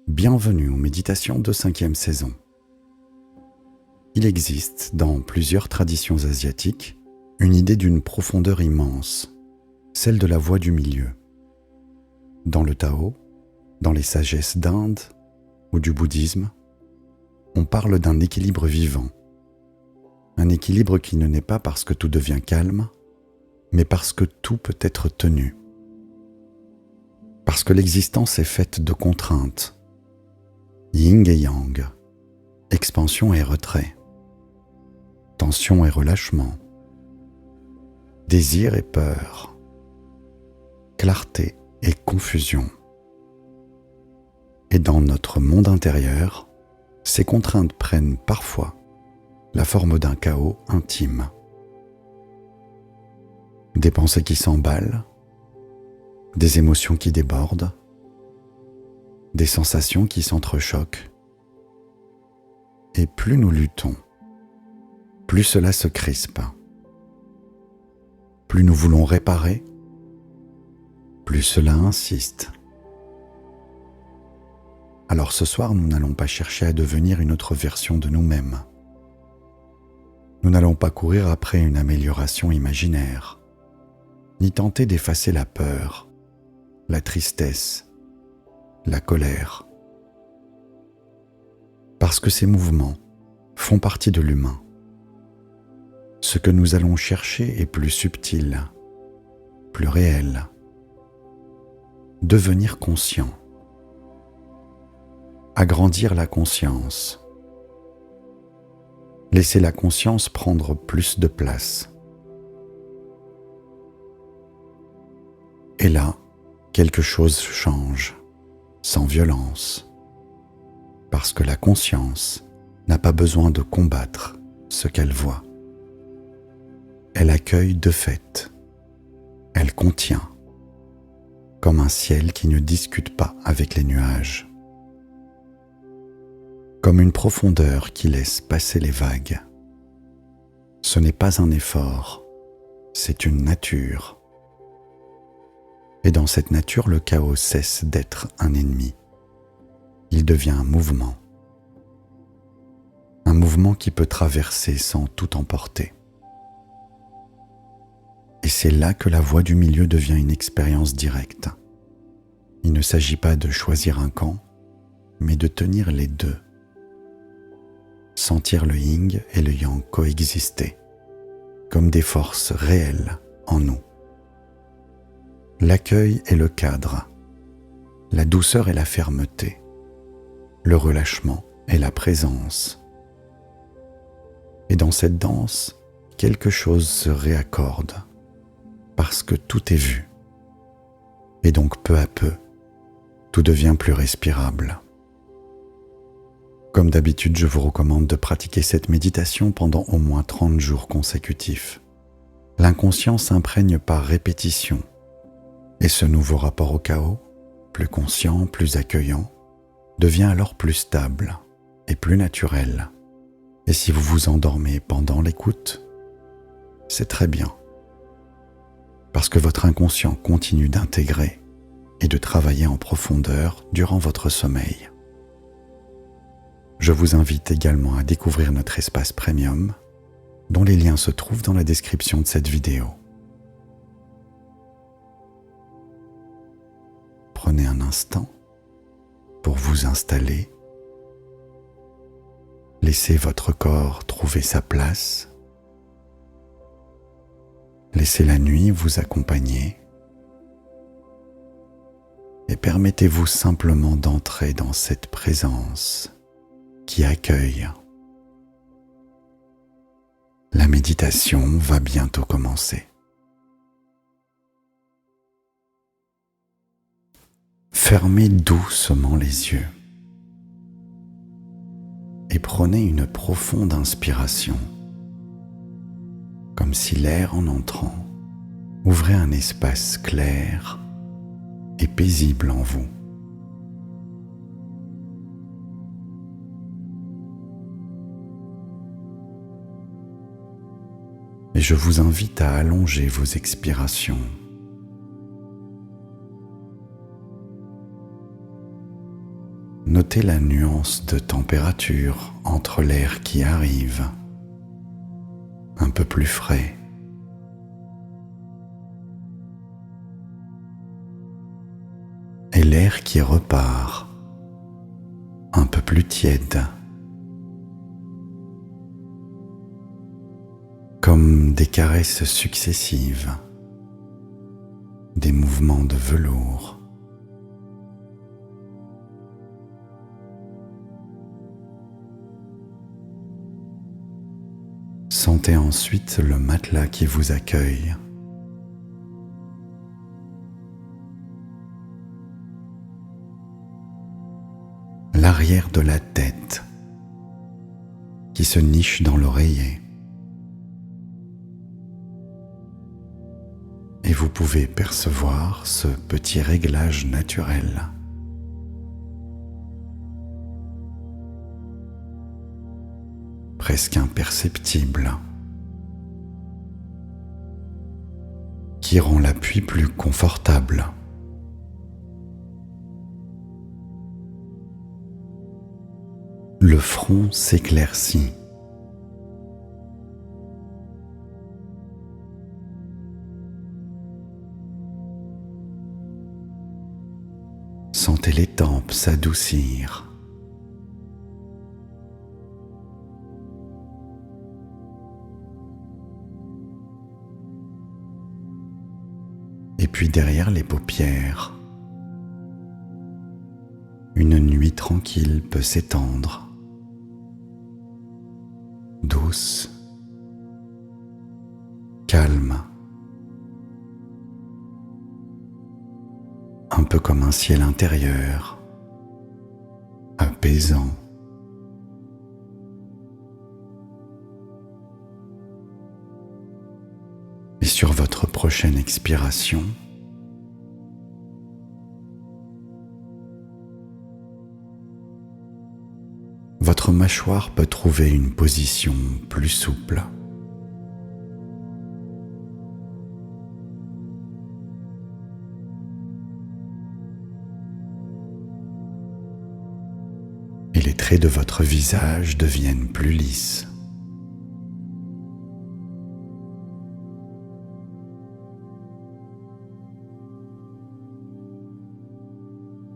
Bienvenue aux méditations de 5e saison. Il existe, dans plusieurs traditions asiatiques, une idée d'une profondeur immense, celle de la voie du milieu. Dans le Tao, dans les sagesses d'Inde ou du bouddhisme, on parle d'un équilibre vivant. Un équilibre qui ne naît pas parce que tout devient calme, mais parce que tout peut être tenu. Parce que l'existence est faite de contraintes, yin et yang, expansion et retrait, tension et relâchement, désir et peur, clarté et confusion. Et dans notre monde intérieur, ces contraintes prennent parfois la forme d'un chaos intime. Des pensées qui s'emballent, des émotions qui débordent, des sensations qui s'entrechoquent. Et plus nous luttons, plus cela se crispe. Plus nous voulons réparer, plus cela insiste. Alors ce soir, nous n'allons pas chercher à devenir une autre version de nous-mêmes. Nous n'allons pas courir après une amélioration imaginaire, ni tenter d'effacer la peur, la tristesse, la colère. Parce que ces mouvements font partie de l'humain. Ce que nous allons chercher est plus subtil, plus réel. Devenir conscient. Agrandir la conscience. Laisser la conscience prendre plus de place. Et là, quelque chose change, sans violence, parce que la conscience n'a pas besoin de combattre ce qu'elle voit. Elle accueille de fait, elle contient, comme un ciel qui ne discute pas avec les nuages, comme une profondeur qui laisse passer les vagues. Ce n'est pas un effort, c'est une nature. Et dans cette nature, le chaos cesse d'être un ennemi. Il devient un mouvement qui peut traverser sans tout emporter. Et c'est là que la voie du milieu devient une expérience directe. Il ne s'agit pas de choisir un camp, mais de tenir les deux. Sentir le yin et le yang coexister, comme des forces réelles en nous. L'accueil et le cadre, la douceur et la fermeté, le relâchement et la présence. Et dans cette danse, quelque chose se réaccorde, parce que tout est vu. Et donc peu à peu, tout devient plus respirable. Comme d'habitude, je vous recommande de pratiquer cette méditation pendant au moins 30 jours consécutifs. L'inconscient s'imprègne par répétition. Et ce nouveau rapport au chaos, plus conscient, plus accueillant, devient alors plus stable et plus naturel. Et si vous vous endormez pendant l'écoute, c'est très bien. Parce que votre inconscient continue d'intégrer et de travailler en profondeur durant votre sommeil. Je vous invite également à découvrir notre espace premium, dont les liens se trouvent dans la description de cette vidéo. Prenez un instant pour vous installer. Laissez votre corps trouver sa place. Laissez la nuit vous accompagner. Et permettez-vous simplement d'entrer dans cette présence qui accueille. La méditation va bientôt commencer. Fermez doucement les yeux et prenez une profonde inspiration, comme si l'air en entrant ouvrait un espace clair et paisible en vous. Et je vous invite à allonger vos expirations. Notez la nuance de température entre l'air qui arrive, un peu plus frais, et l'air qui repart, un peu plus tiède, comme des caresses successives, des mouvements de velours. Sentez ensuite le matelas qui vous accueille. L'arrière de la tête qui se niche dans l'oreiller. Et vous pouvez percevoir ce petit réglage naturel. Presque imperceptible, qui rend l'appui plus confortable. Le front s'éclaircit. Sentez les tempes s'adoucir. Et puis derrière les paupières, une nuit tranquille peut s'étendre, douce, calme, un peu comme un ciel intérieur, apaisant. Et sur votre prochaine expiration, votre mâchoire peut trouver une position plus souple. Et les traits de votre visage deviennent plus lisses.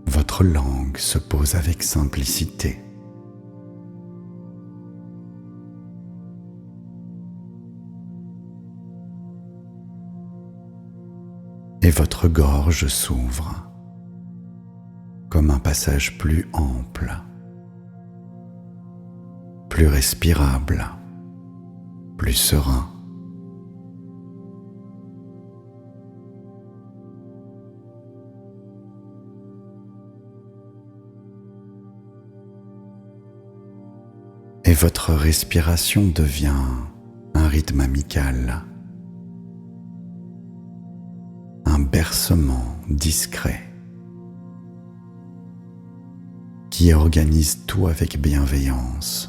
Votre langue se pose avec simplicité. Et votre gorge s'ouvre comme un passage plus ample, plus respirable, plus serein. Et votre respiration devient un rythme amical, un bercement discret qui organise tout avec bienveillance.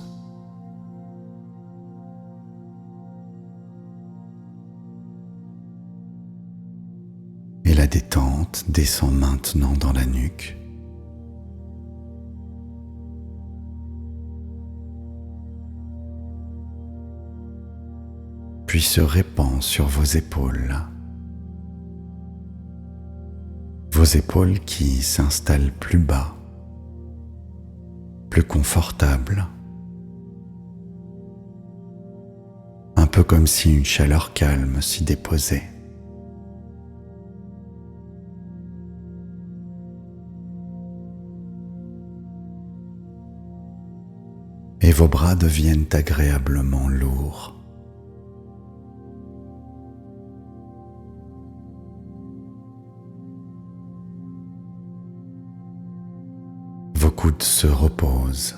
Et la détente descend maintenant dans la nuque. Puis se répand sur vos épaules. Vos épaules qui s'installent plus bas, plus confortables. Un peu comme si une chaleur calme s'y déposait. Et vos bras deviennent agréablement lourds. Vos coudes se reposent.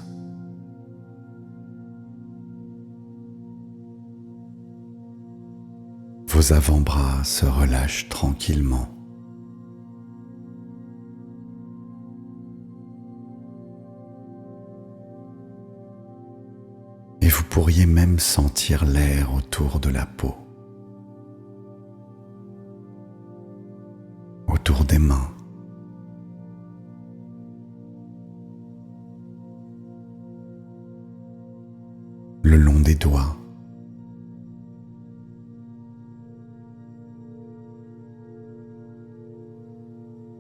Vos avant-bras se relâchent tranquillement. Et vous pourriez même sentir l'air autour de la peau, autour des mains, le long des doigts,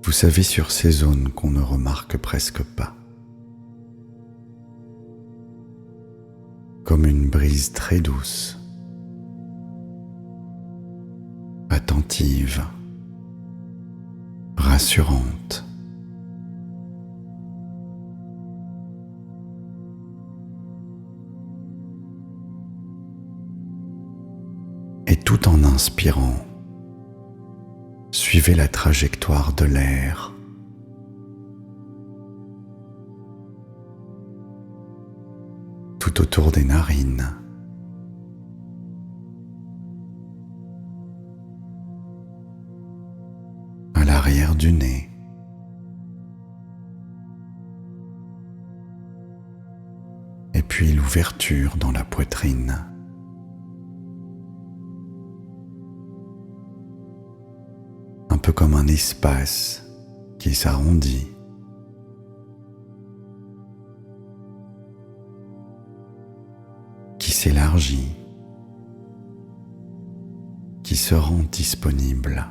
vous savez, sur ces zones qu'on ne remarque presque pas. Comme une brise très douce, attentive, rassurante. Et tout en inspirant, suivez la trajectoire de l'air. Tout autour des narines. À l'arrière du nez. Et puis l'ouverture dans la poitrine. Un peu comme un espace qui s'arrondit. Qui s'élargit, qui se rend disponible.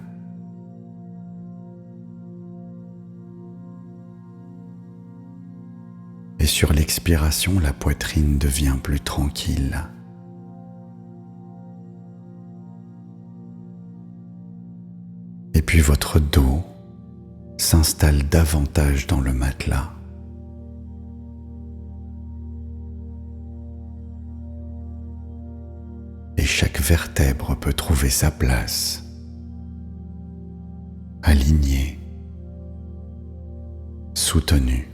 Et sur l'expiration, la poitrine devient plus tranquille. Et puis votre dos s'installe davantage dans le matelas. Et chaque vertèbre peut trouver sa place, alignée, soutenue,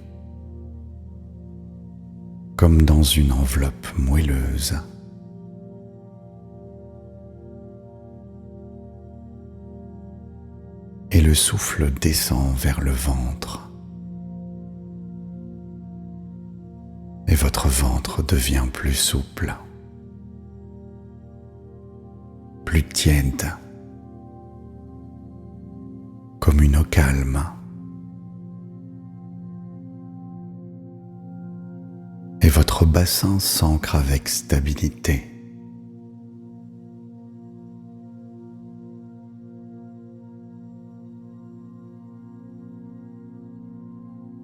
comme dans une enveloppe moelleuse. Et le souffle descend vers le ventre. Et votre ventre devient plus souple. Plus tiède, comme une eau calme. Et votre bassin s'ancre avec stabilité.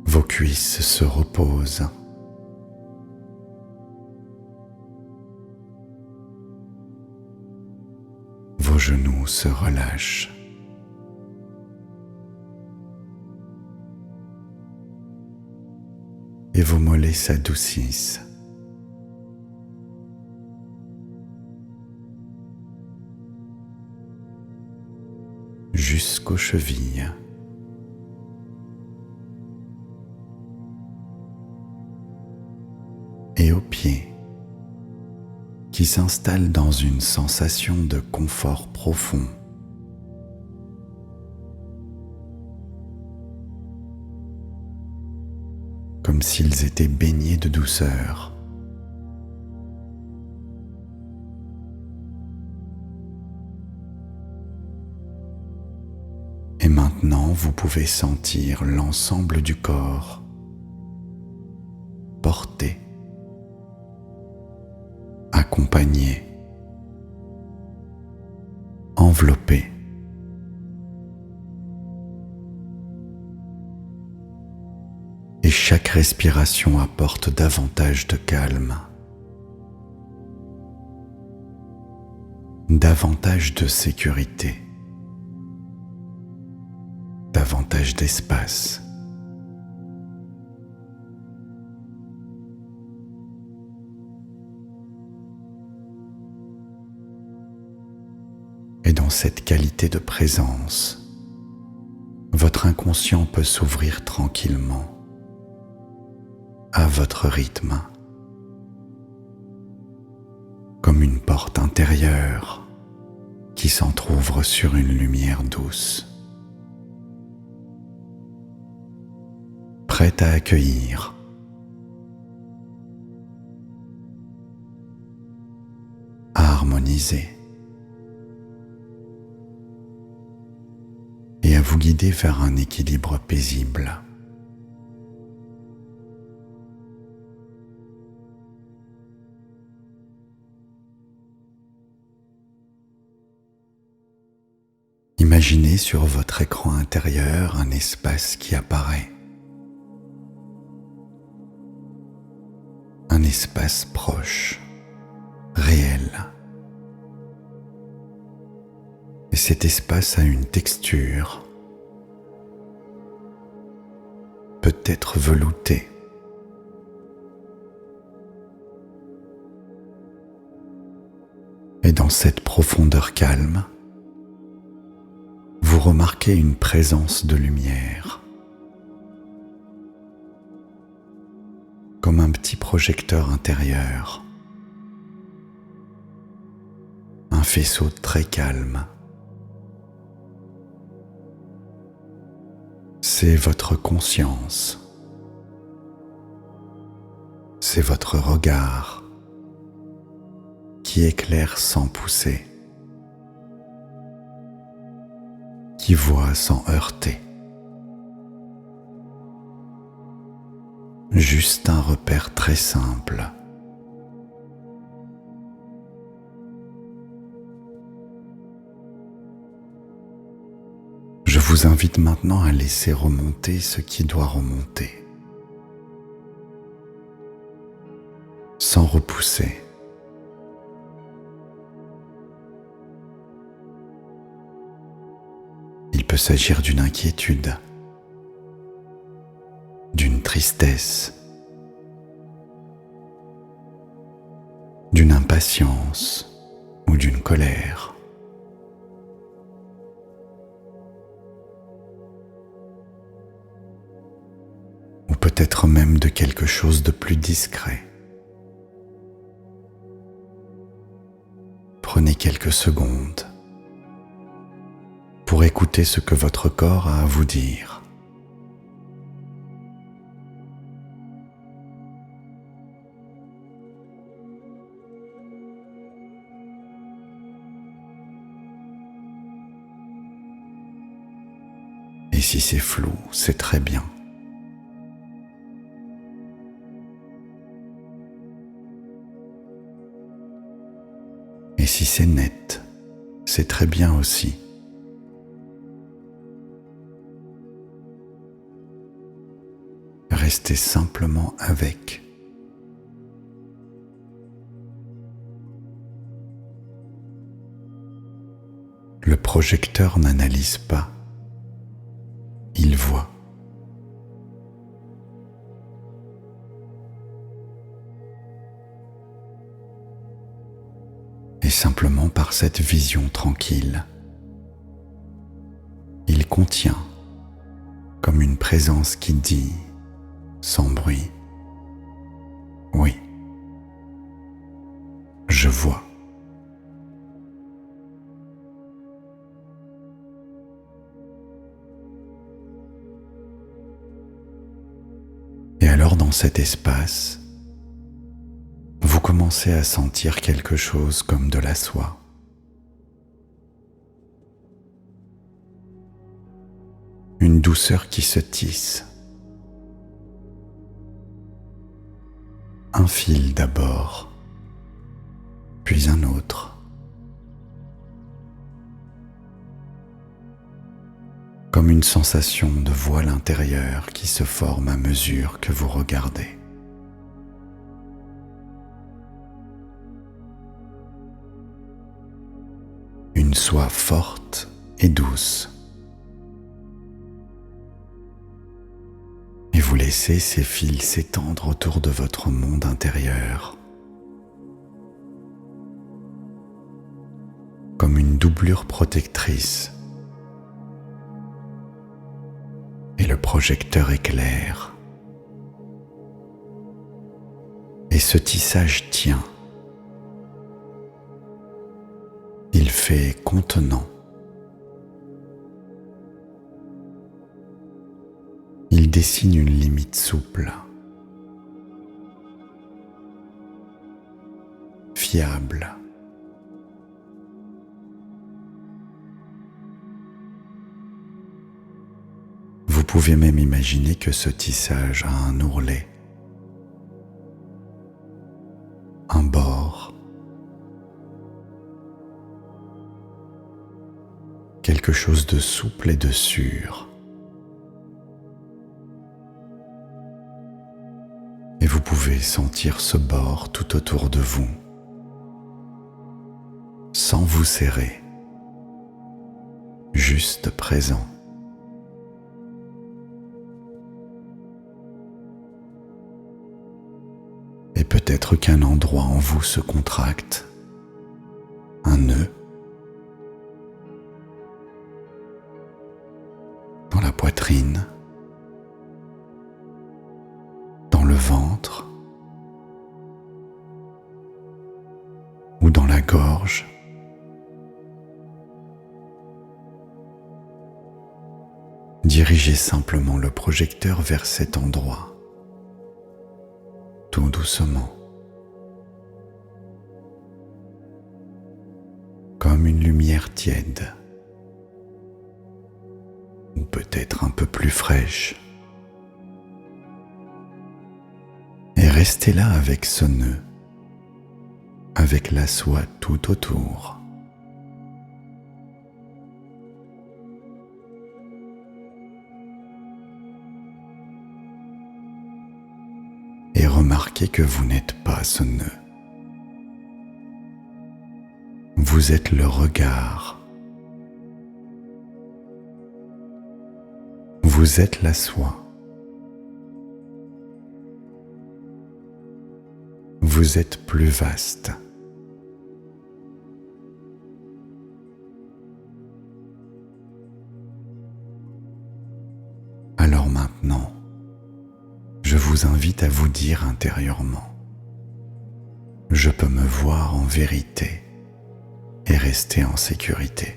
Vos cuisses se reposent. Vos genoux se relâchent. Et vos mollets s'adoucissent. Jusqu'aux chevilles. Et aux pieds, qui s'installe dans une sensation de confort profond. Comme s'ils étaient baignés de douceur. Et maintenant, vous pouvez sentir l'ensemble du corps porté, accompagné, enveloppé. Et chaque respiration apporte davantage de calme, davantage de sécurité, davantage d'espace. Et dans cette qualité de présence, votre inconscient peut s'ouvrir tranquillement à votre rythme, comme une porte intérieure qui s'entr'ouvre sur une lumière douce, prête à accueillir, à harmoniser et à vous guider vers un équilibre paisible. Imaginez sur votre écran intérieur un espace qui apparaît. Un espace proche, réel. Et cet espace a une texture, peut-être veloutée. Et dans cette profondeur calme, vous remarquez une présence de lumière, comme un petit projecteur intérieur, un faisceau très calme. C'est votre conscience, c'est votre regard qui éclaire sans pousser, qui voit sans heurter. Juste un repère très simple. Je vous invite maintenant à laisser remonter ce qui doit remonter, sans repousser. Il peut s'agir d'une inquiétude, d'une tristesse, d'une impatience ou d'une colère. Ou peut-être même de quelque chose de plus discret. Prenez quelques secondes pour écouter ce que votre corps a à vous dire. Et si c'est flou, c'est très bien. Et si c'est net, c'est très bien aussi. Restez simplement avec. Le projecteur n'analyse pas, il voit. Et simplement par cette vision tranquille, il contient comme une présence qui dit, sans bruit, oui, je vois. Et alors dans cet espace, vous commencez à sentir quelque chose comme de la soie. Une douceur qui se tisse. Un fil d'abord, puis un autre. Comme une sensation de voile intérieur qui se forme à mesure que vous regardez. Une soie forte et douce. Et vous laissez ces fils s'étendre autour de votre monde intérieur, comme une doublure protectrice. Et le projecteur éclaire. Et ce tissage tient. Il fait contenant. Il dessine une limite souple, fiable. Vous pouvez même imaginer que ce tissage a un ourlet, un bord, quelque quelque chose de souple et de sûr. Et vous pouvez sentir ce bord tout autour de vous, sans vous serrer, juste présent. Et peut-être qu'un endroit en vous se contracte, un nœud, dans la poitrine, dans le ventre ou dans la gorge. Dirigez simplement le projecteur vers cet endroit, tout doucement, comme une lumière tiède, ou peut-être un peu plus fraîche. Et restez là avec ce nœud, avec la soie tout autour. Et remarquez que vous n'êtes pas ce nœud. Vous êtes le regard. Vous êtes la soie. Vous êtes plus vaste. Alors maintenant, je vous invite à vous dire intérieurement: je peux me voir en vérité et rester en sécurité.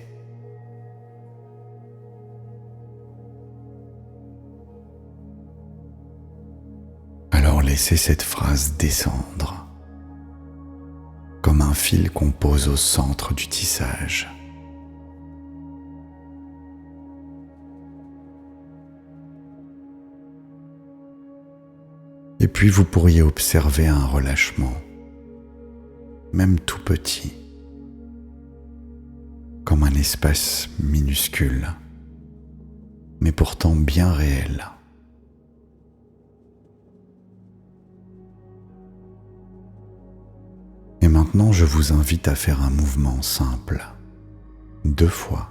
Alors laissez cette phrase descendre, comme un fil qu'on pose au centre du tissage. Et puis vous pourriez observer un relâchement, même tout petit, comme un espace minuscule, mais pourtant bien réel. Et maintenant, je vous invite à faire un mouvement simple, 2 fois,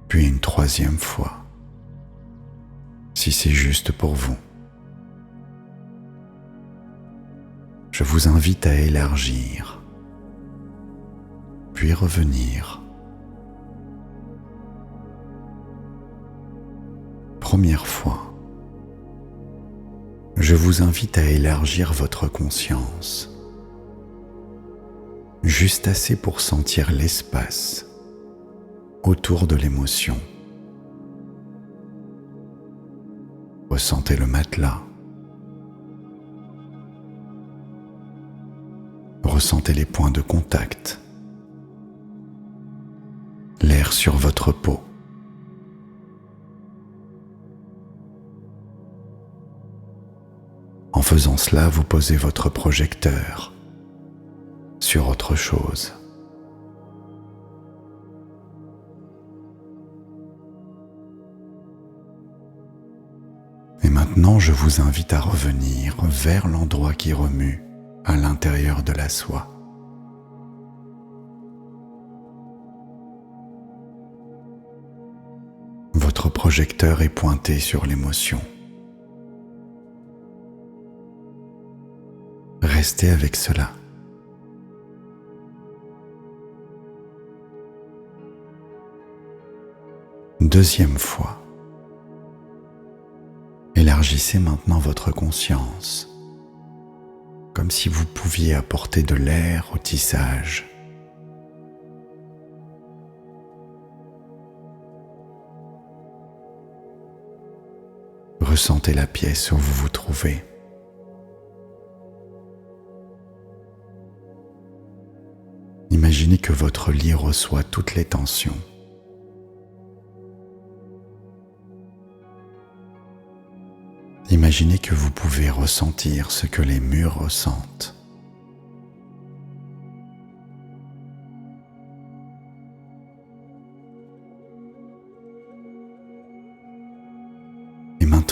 puis une 3e fois, si c'est juste pour vous. Je vous invite à élargir, puis revenir. Première fois. Je vous invite à élargir votre conscience, juste assez pour sentir l'espace autour de l'émotion. Ressentez le matelas. Ressentez les points de contact, l'air sur votre peau. En faisant cela, vous posez votre projecteur sur autre chose. Et maintenant, je vous invite à revenir vers l'endroit qui remue à l'intérieur de la soie. Votre projecteur est pointé sur l'émotion. Restez avec cela. Deuxième fois. Élargissez maintenant votre conscience, comme si vous pouviez apporter de l'air au tissage. Ressentez la pièce où vous vous trouvez. Imaginez que votre lit reçoit toutes les tensions. Imaginez que vous pouvez ressentir ce que les murs ressentent.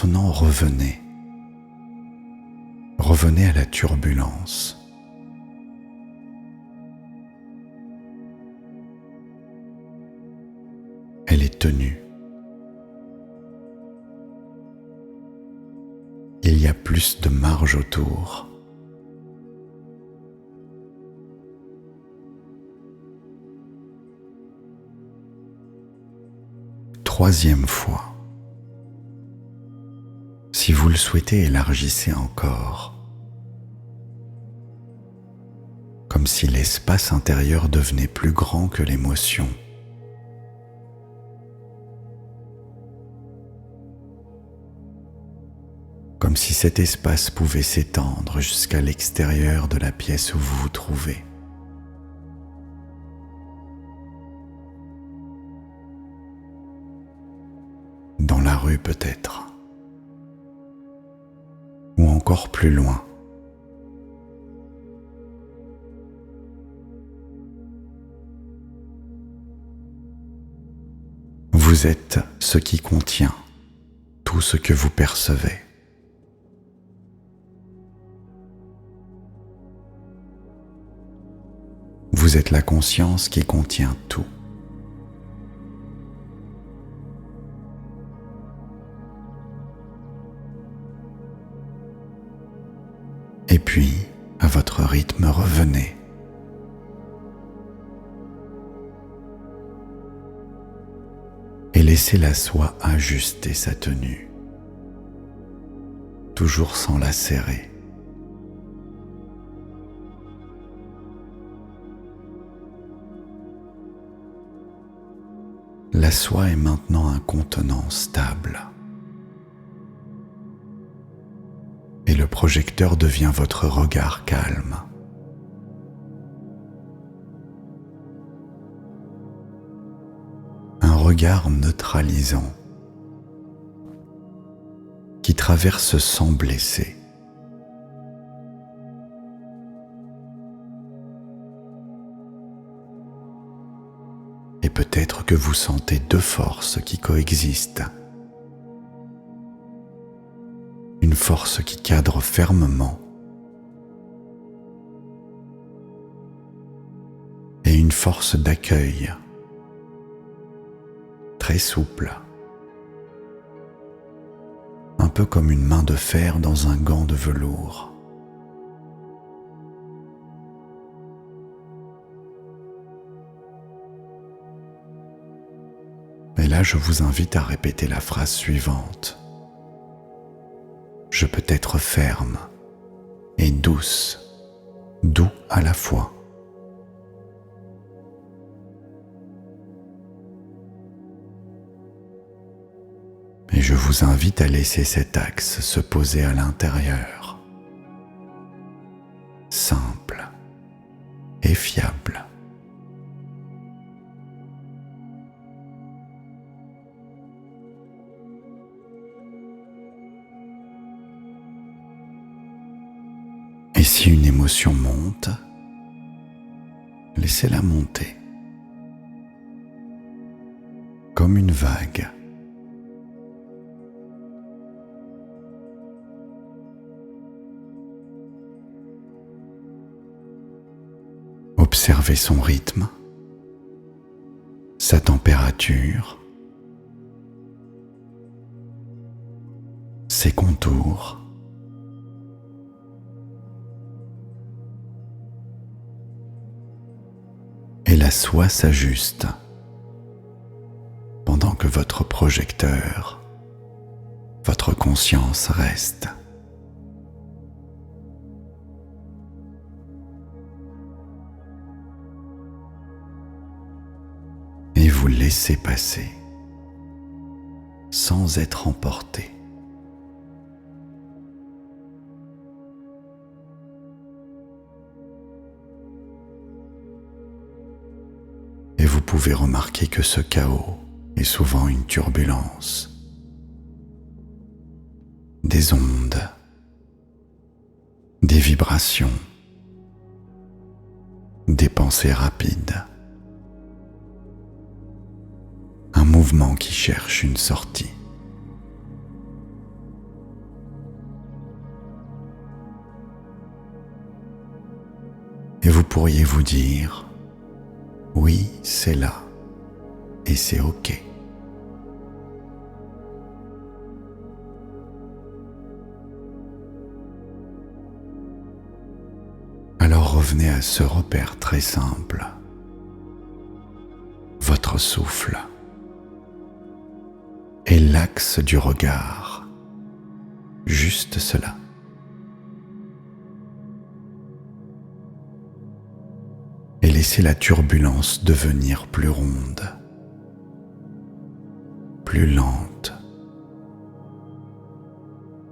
maintenant revenez. Revenez à la turbulence. Elle est tenue. Il y a plus de marge autour. Troisième fois. Si vous le souhaitez, élargissez encore. Comme si l'espace intérieur devenait plus grand que l'émotion. Comme si cet espace pouvait s'étendre jusqu'à l'extérieur de la pièce où vous vous trouvez. Dans la rue peut-être, ou encore plus loin. Vous êtes ce qui contient tout ce que vous percevez. Vous êtes la conscience qui contient tout. Et puis, à votre rythme, revenez. Et laissez la soie ajuster sa tenue, toujours sans la serrer. La soie est maintenant un contenant stable. Et le projecteur devient votre regard calme. Un regard neutralisant qui traverse sans blesser. Et peut-être que vous sentez deux forces qui coexistent. Une force qui cadre fermement et une force d'accueil très souple, un peu comme une main de fer dans un gant de velours. Et là, je vous invite à répéter la phrase suivante. Je peux être ferme et douce, doux à la fois. Et je vous invite à laisser cet axe se poser à l'intérieur, simple et fiable. Et si une émotion monte, laissez-la monter, comme une vague. Observez son rythme, sa température, ses contours. Et la soie s'ajuste pendant que votre projecteur, votre conscience reste. Et vous laissez passer sans être emporté. Et vous pouvez remarquer que ce chaos est souvent une turbulence, des ondes, des vibrations, des pensées rapides, un mouvement qui cherche une sortie. pourriez vous dire « Oui, c'est là, et c'est OK ». Alors revenez à ce repère très simple, votre souffle et l'axe du regard, juste cela. Et laissez la turbulence devenir plus ronde, plus lente,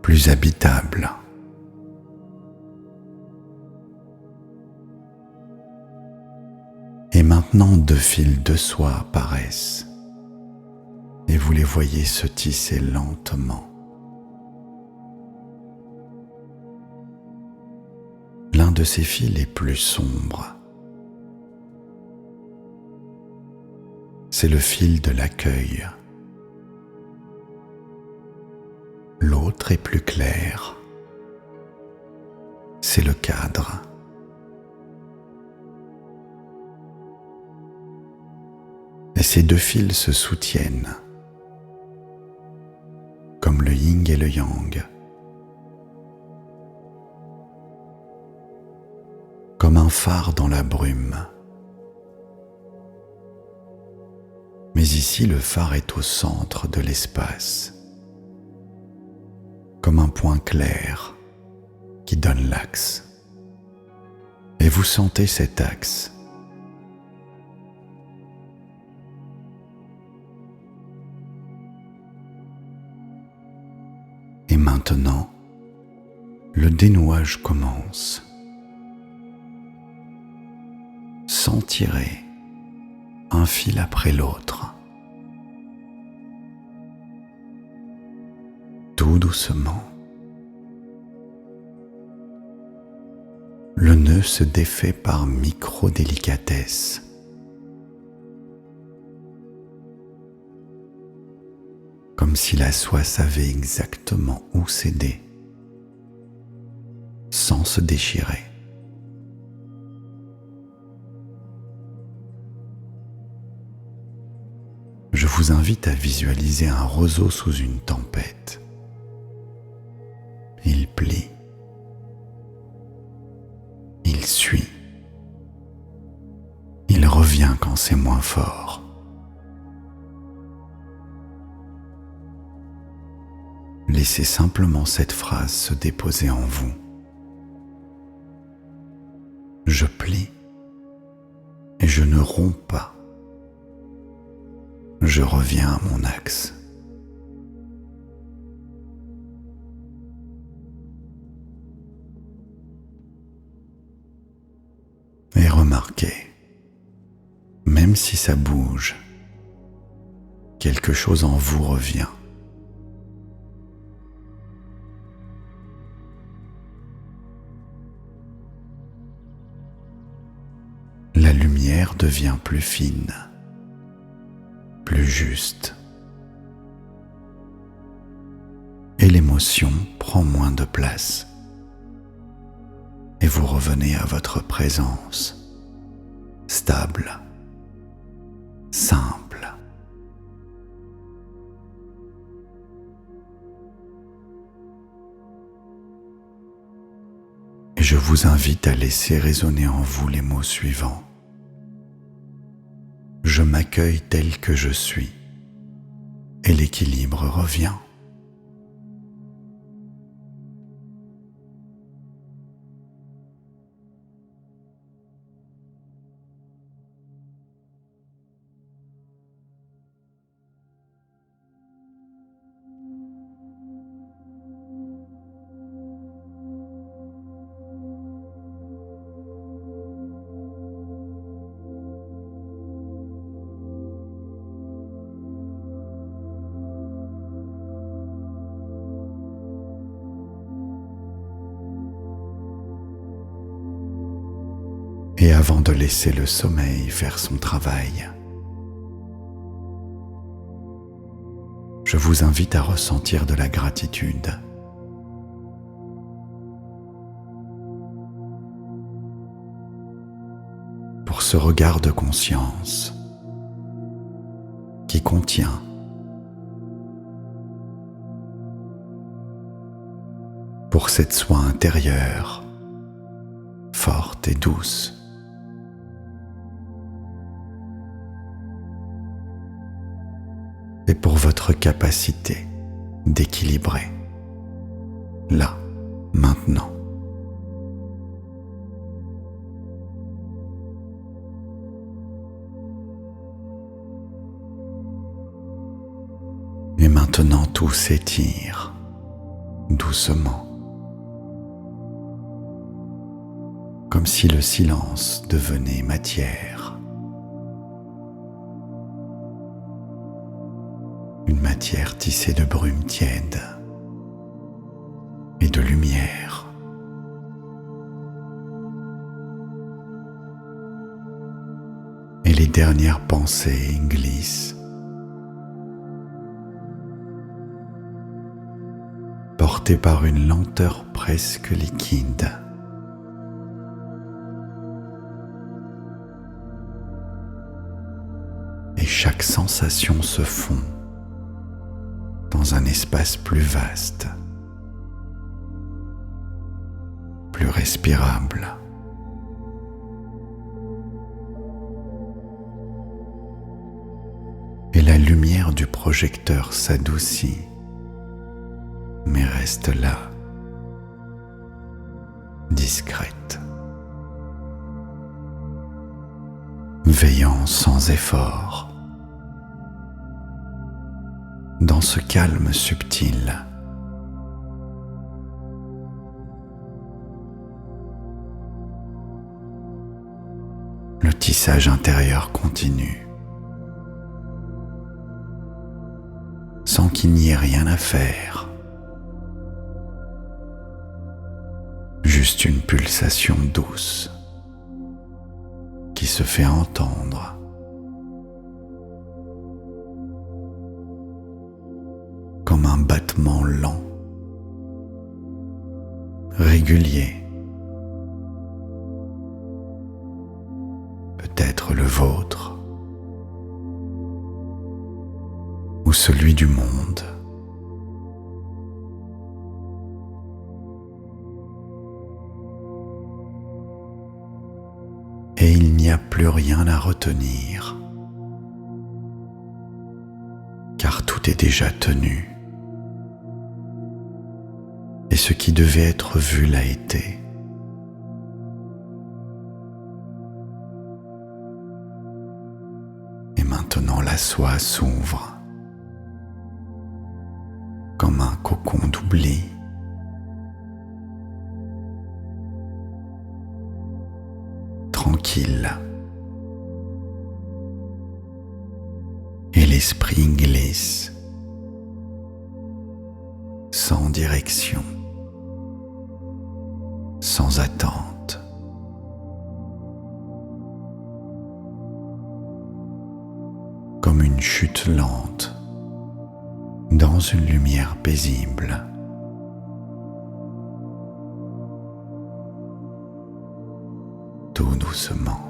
plus habitable. Et maintenant, deux fils de soie apparaissent et vous les voyez se tisser lentement. L'un de ces fils est plus sombre. C'est le fil de l'accueil. L'autre est plus clair. C'est le cadre. Et ces deux fils se soutiennent, comme le yin et le yang, comme un phare dans la brume. Mais ici, le phare est au centre de l'espace, comme un point clair qui donne l'axe. Et vous sentez cet axe. Et maintenant, le dénouage commence. Sentirez un fil après l'autre, tout doucement. Le nœud se défait par micro-délicatesse. Comme si la soie savait exactement où céder, sans se déchirer. Je vous invite à visualiser un roseau sous une tempête. Il plie, il suit, il revient quand c'est moins fort. Laissez simplement cette phrase se déposer en vous. Je plie et je ne romps pas. Je reviens à mon axe. Et remarquez, même si ça bouge, quelque chose en vous revient. La lumière devient plus fine, plus juste, et l'émotion prend moins de place. Et vous revenez à votre présence, stable, simple. Et je vous invite à laisser résonner en vous les mots suivants. Je m'accueille tel que je suis, et l'équilibre revient. Et avant de laisser le sommeil faire son travail, je vous invite à ressentir de la gratitude. ce regard de conscience qui contient pour cette soie intérieure forte et douce. Et pour votre capacité d'équilibrer, là, maintenant. Et maintenant tout s'étire doucement, comme si le silence devenait matière. Une matière tissée de brume tiède et de lumière. Et les dernières pensées glissent, portées par une lenteur presque liquide. Et chaque sensation se fond dans un espace plus vaste, plus respirable. Et la lumière du projecteur s'adoucit, mais reste là, discrète, veillant sans effort. Dans ce calme subtil, le tissage intérieur continue, sans qu'il n'y ait rien à faire, juste une pulsation douce qui se fait entendre. Comme un battement lent, régulier, peut-être le vôtre ou celui du monde. Et il n'y a plus rien à retenir, car tout est déjà tenu. Et ce qui devait être vu l'a été. Et maintenant la soie s'ouvre comme un cocon d'oubli. Tranquille. Et l'esprit glisse sans direction, sans attente. Comme une chute lente dans une lumière paisible. Tout doucement.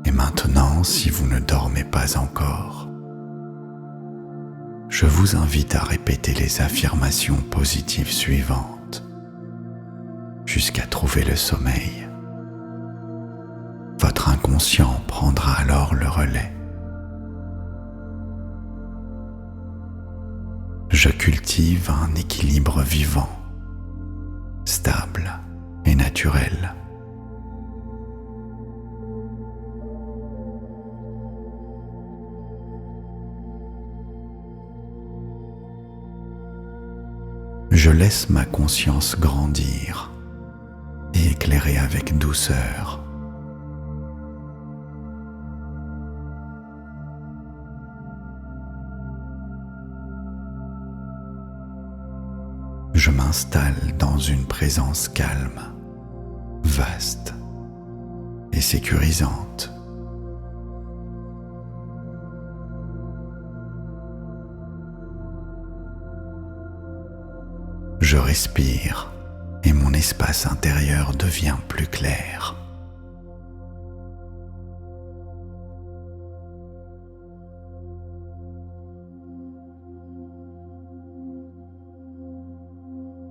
Et maintenant, si vous ne dormez pas encore, je vous invite à répéter les affirmations positives suivantes jusqu'à trouver le sommeil. Votre inconscient prendra alors le relais. Je cultive un équilibre vivant, stable et naturel. Je laisse ma conscience grandir et éclairer avec douceur. Je m'installe dans une présence calme, vaste et sécurisante. Je respire et mon espace intérieur devient plus clair.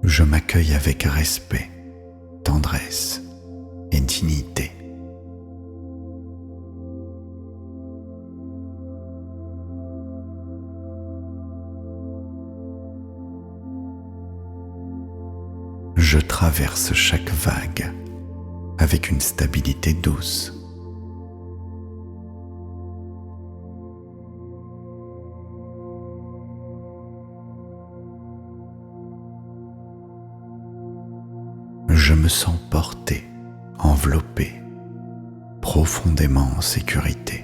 Je m'accueille avec respect, tendresse et dignité. Je traverse chaque vague avec une stabilité douce. Je me sens porté, enveloppé, profondément en sécurité.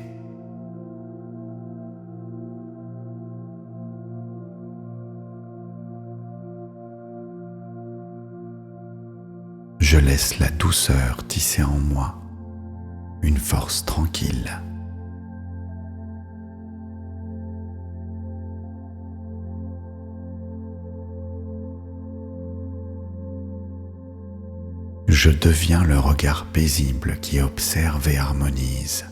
Je laisse la douceur tisser en moi une force tranquille. Je deviens le regard paisible qui observe et harmonise.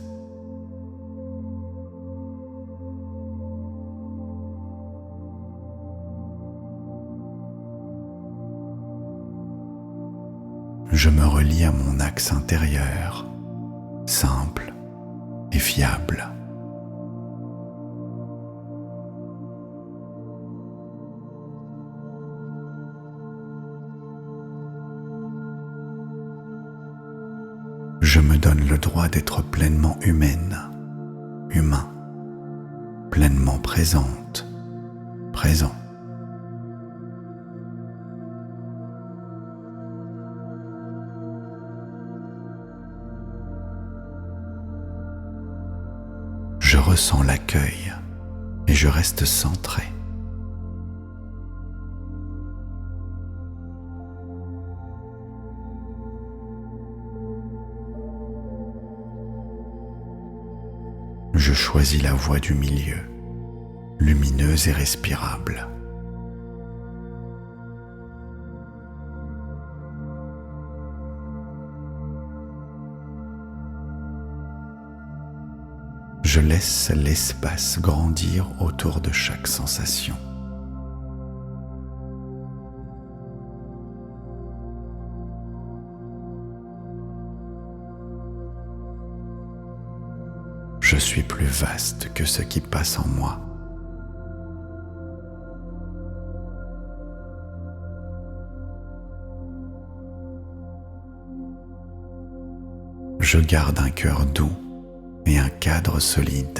Je me relie à mon axe intérieur, simple et fiable. Je me donne le droit d'être pleinement humaine, humain, pleinement présente, présent. Je ressens l'accueil et je reste centré. Je choisis la voie du milieu, lumineuse et respirable. Je laisse l'espace grandir autour de chaque sensation. Je suis plus vaste que ce qui passe en moi. Je garde un cœur doux et un cadre solide.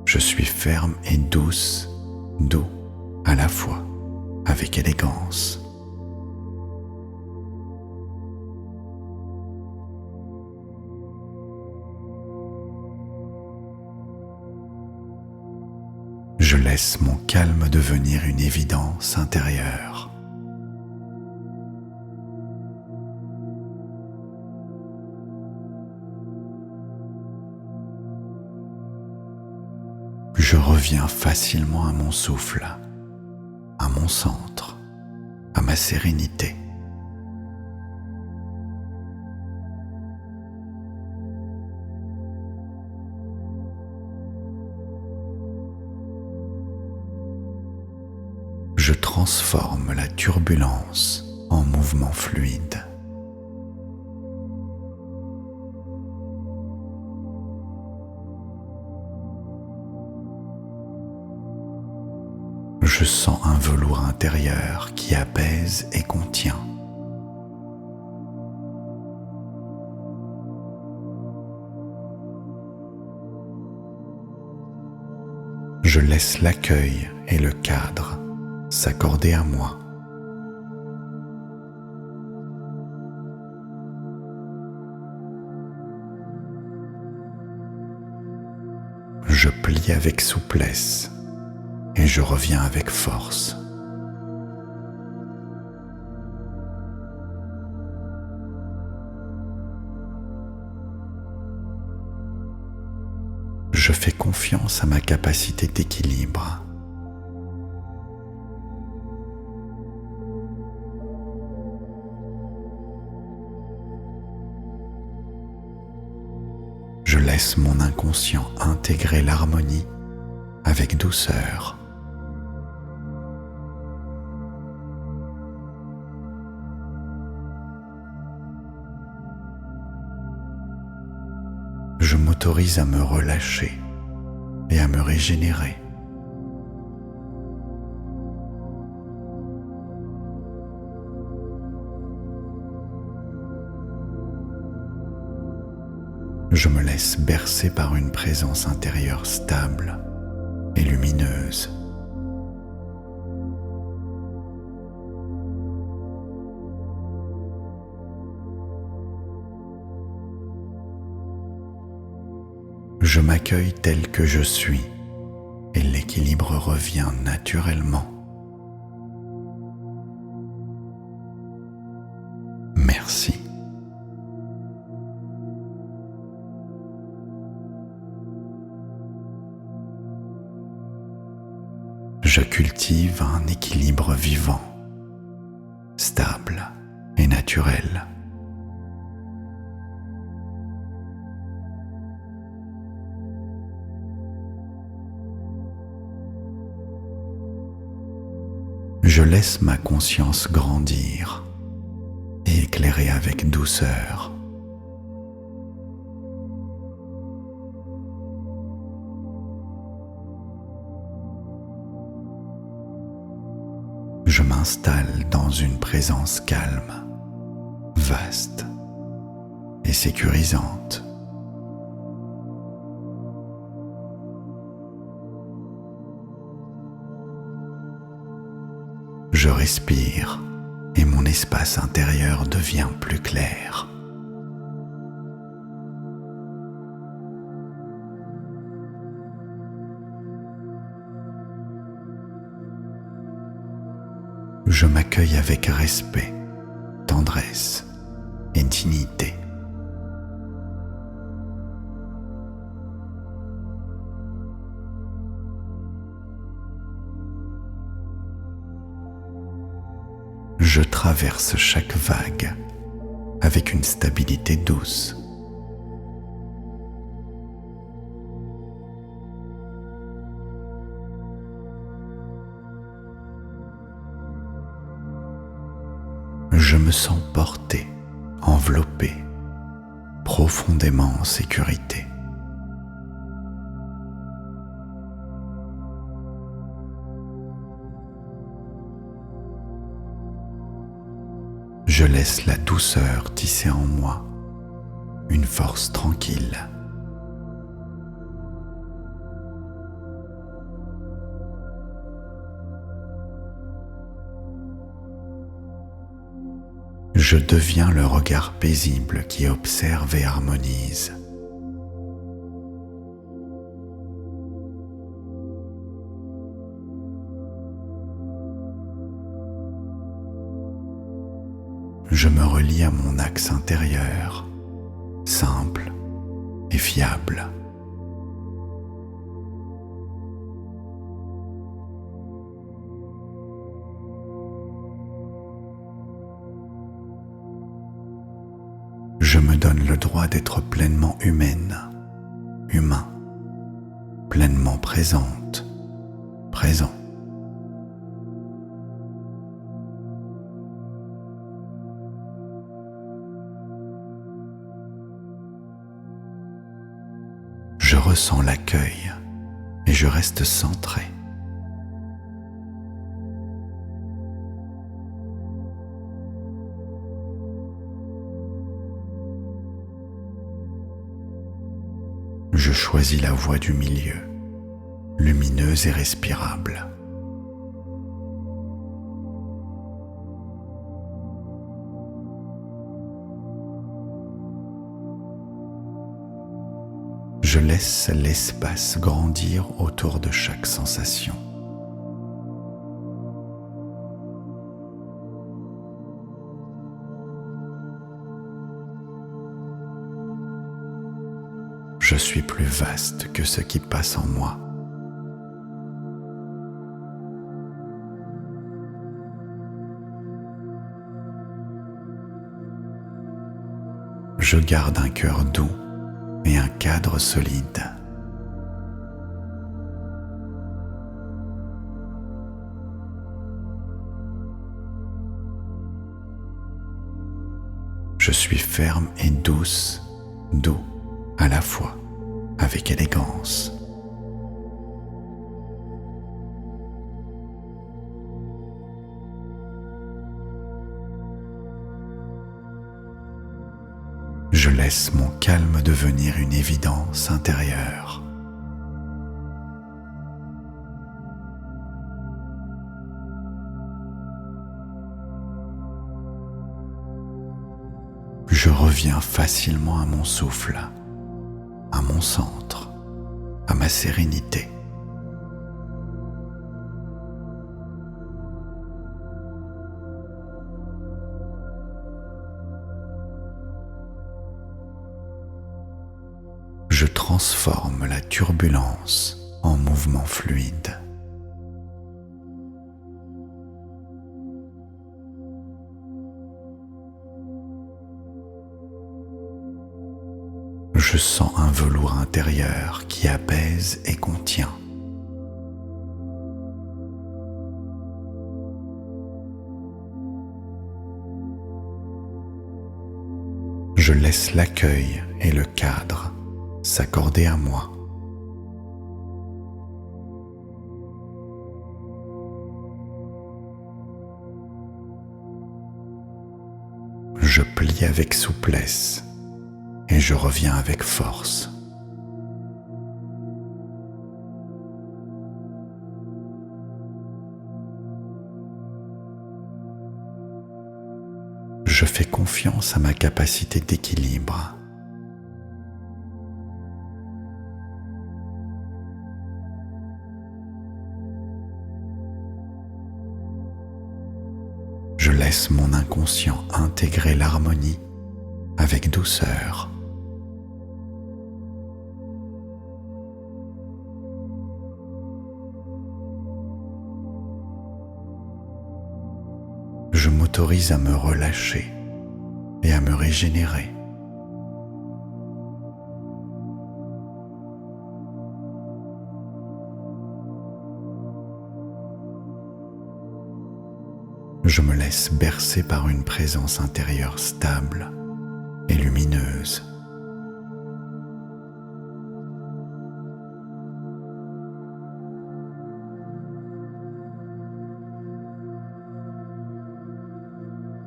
Je suis ferme et douce, doux à la fois, avec élégance. Je laisse mon calme devenir une évidence intérieure. Je reviens facilement à mon souffle, à mon centre, à ma sérénité. Je transforme la turbulence en mouvement fluide. Je sens un velours intérieur qui apaise et contient. Je laisse l'accueil et le cadre s'accorder à moi. Je plie avec souplesse et je reviens avec force. Je fais confiance à ma capacité d'équilibre. Je laisse mon inconscient intégrer l'harmonie avec douceur. Je m'autorise à me relâcher et à me régénérer. Je me laisse bercer par une présence intérieure stable et lumineuse. Je m'accueille tel que je suis et l'équilibre revient naturellement. Merci. Je cultive un équilibre vivant, stable et naturel. Je laisse ma conscience grandir et éclairer avec douceur. Je m'installe dans une présence calme, vaste et sécurisante. Je respire et mon espace intérieur devient plus clair. Je m'accueille avec respect, tendresse et dignité. Je traverse chaque vague avec une stabilité douce. Je me sens porté, enveloppé, profondément en sécurité. Je laisse la douceur tisser en moi une force tranquille. Je deviens le regard paisible qui observe et harmonise. Je me relie à mon axe intérieur, simple et fiable. Je me donne le droit d'être pleinement humaine, humain, pleinement présente, présent. Je ressens l'accueil et je reste centré. Je choisis la voie du milieu, lumineuse et respirable. Je laisse l'espace grandir autour de chaque sensation. Je suis plus vaste que ce qui passe en moi. Je garde un cœur doux et un cadre solide. Je suis ferme et douce, doux à la fois, avec élégance. Je laisse mon calme devenir une évidence intérieure. Je reviens facilement à mon souffle, à mon centre, à ma sérénité. Je transforme la turbulence en mouvement fluide. Je sens un velours intérieur qui apaise et contient. Je laisse l'accueil et le cadre s'accorder à moi. Je plie avec souplesse et je reviens avec force. Je fais confiance à ma capacité d'équilibre. Je laisse mon inconscient intégrer l'harmonie avec douceur. Je m'autorise à me relâcher et à me régénérer. Je me laisse bercer par une présence intérieure stable et lumineuse.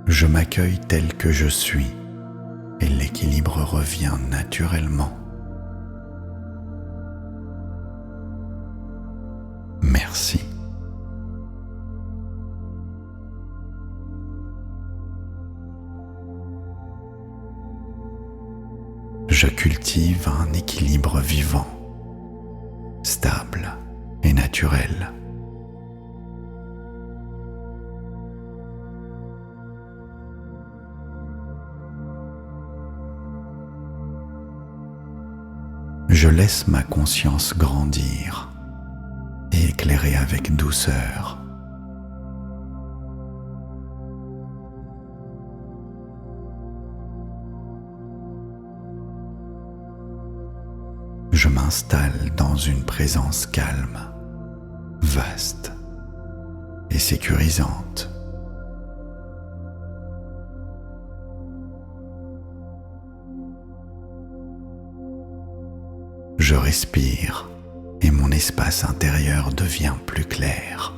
Je m'accueille tel que je suis et l'équilibre revient naturellement. Merci. Je cultive un équilibre vivant, stable et naturel. Je laisse ma conscience grandir et éclairer avec douceur. Je m'installe dans une présence calme, vaste et sécurisante. Je respire et mon espace intérieur devient plus clair.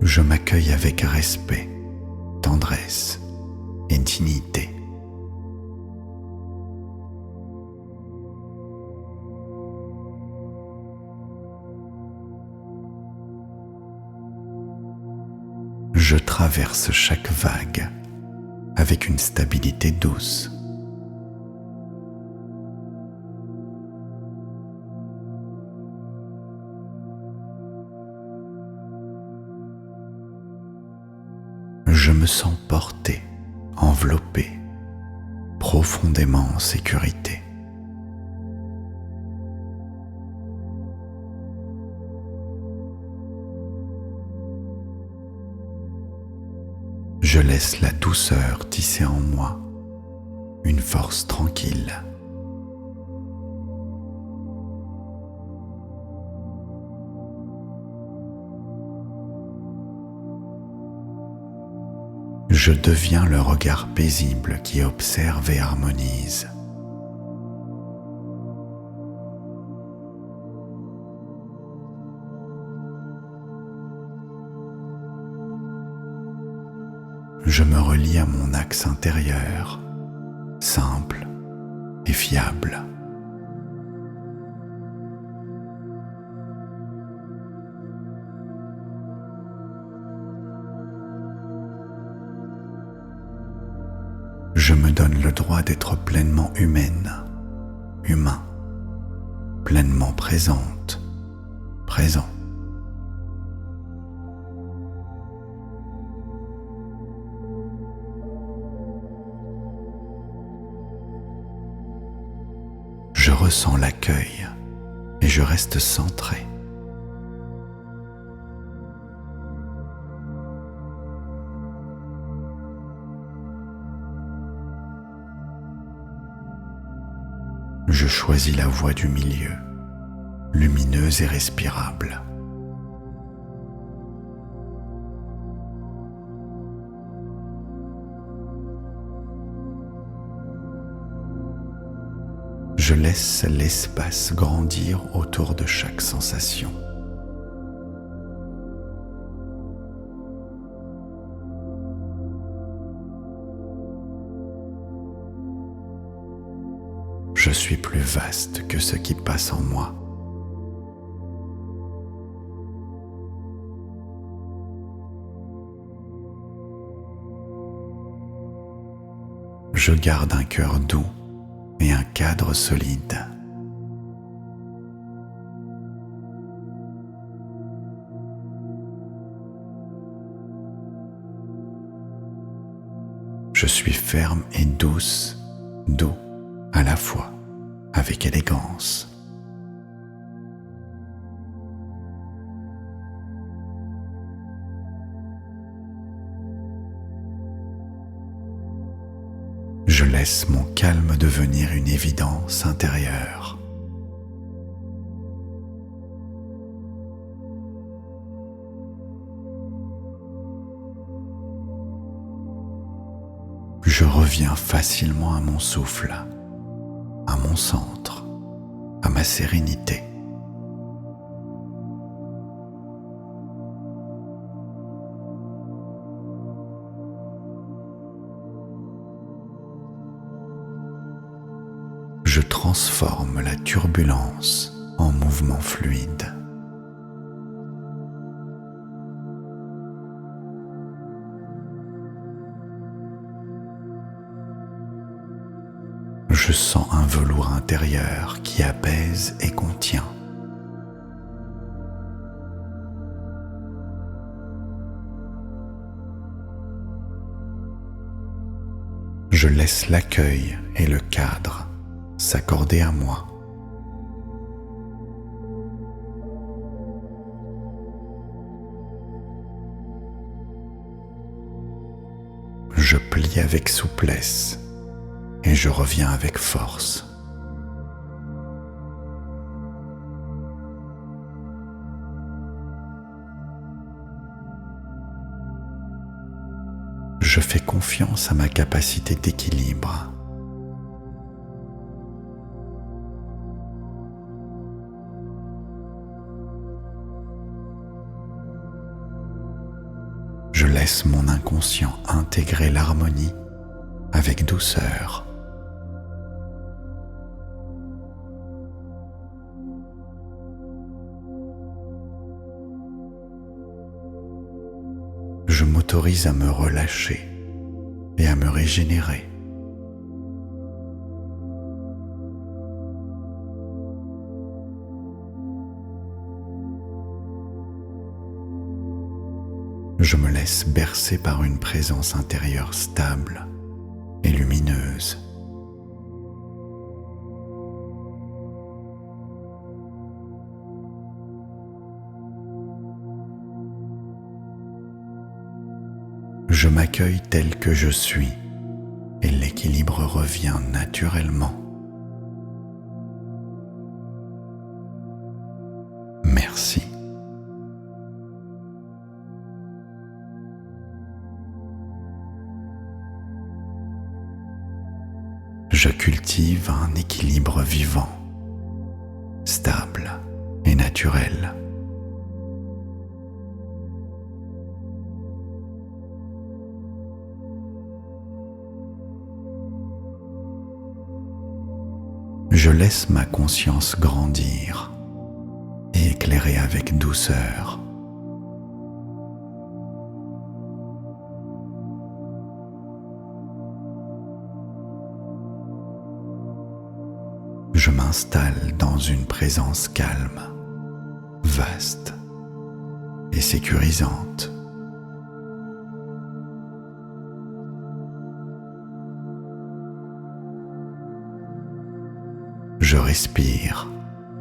Je m'accueille avec respect, tendresse et dignité. Je traverse chaque vague avec une stabilité douce. Je me sens porté, enveloppé, profondément en sécurité. Je laisse la douceur tisser en moi une force tranquille. Je deviens le regard paisible qui observe et harmonise. Je me relie à mon axe intérieur, simple et fiable. Je me donne le droit d'être pleinement humaine, humain, pleinement présente, présent. Je ressens l'accueil et je reste centré. Je choisis la voie du milieu, lumineuse et respirable. Je laisse l'espace grandir autour de chaque sensation. Je suis plus vaste que ce qui passe en moi. Je garde un cœur doux et un cadre solide. Je suis ferme et douce, doux à la fois, avec élégance. Je laisse mon calme devenir une évidence intérieure. Je reviens facilement à mon souffle, à mon centre, à ma sérénité. Je transforme la turbulence en mouvement fluide. Je sens un velours intérieur qui apaise et contient. Je laisse l'accueil et le cadre s'accorder à moi. Je plie avec souplesse et je reviens avec force. Je fais confiance à ma capacité d'équilibre. Je laisse mon inconscient intégrer l'harmonie avec douceur. Je m'autorise à me relâcher et à me régénérer. Je me laisse bercer par une présence intérieure stable et lumineuse. Je m'accueille tel que je suis et l'équilibre revient naturellement. Merci. Je cultive un équilibre vivant, stable et naturel. Je laisse ma conscience grandir et éclairer avec douceur. Je m'installe dans une présence calme, vaste et sécurisante. Je respire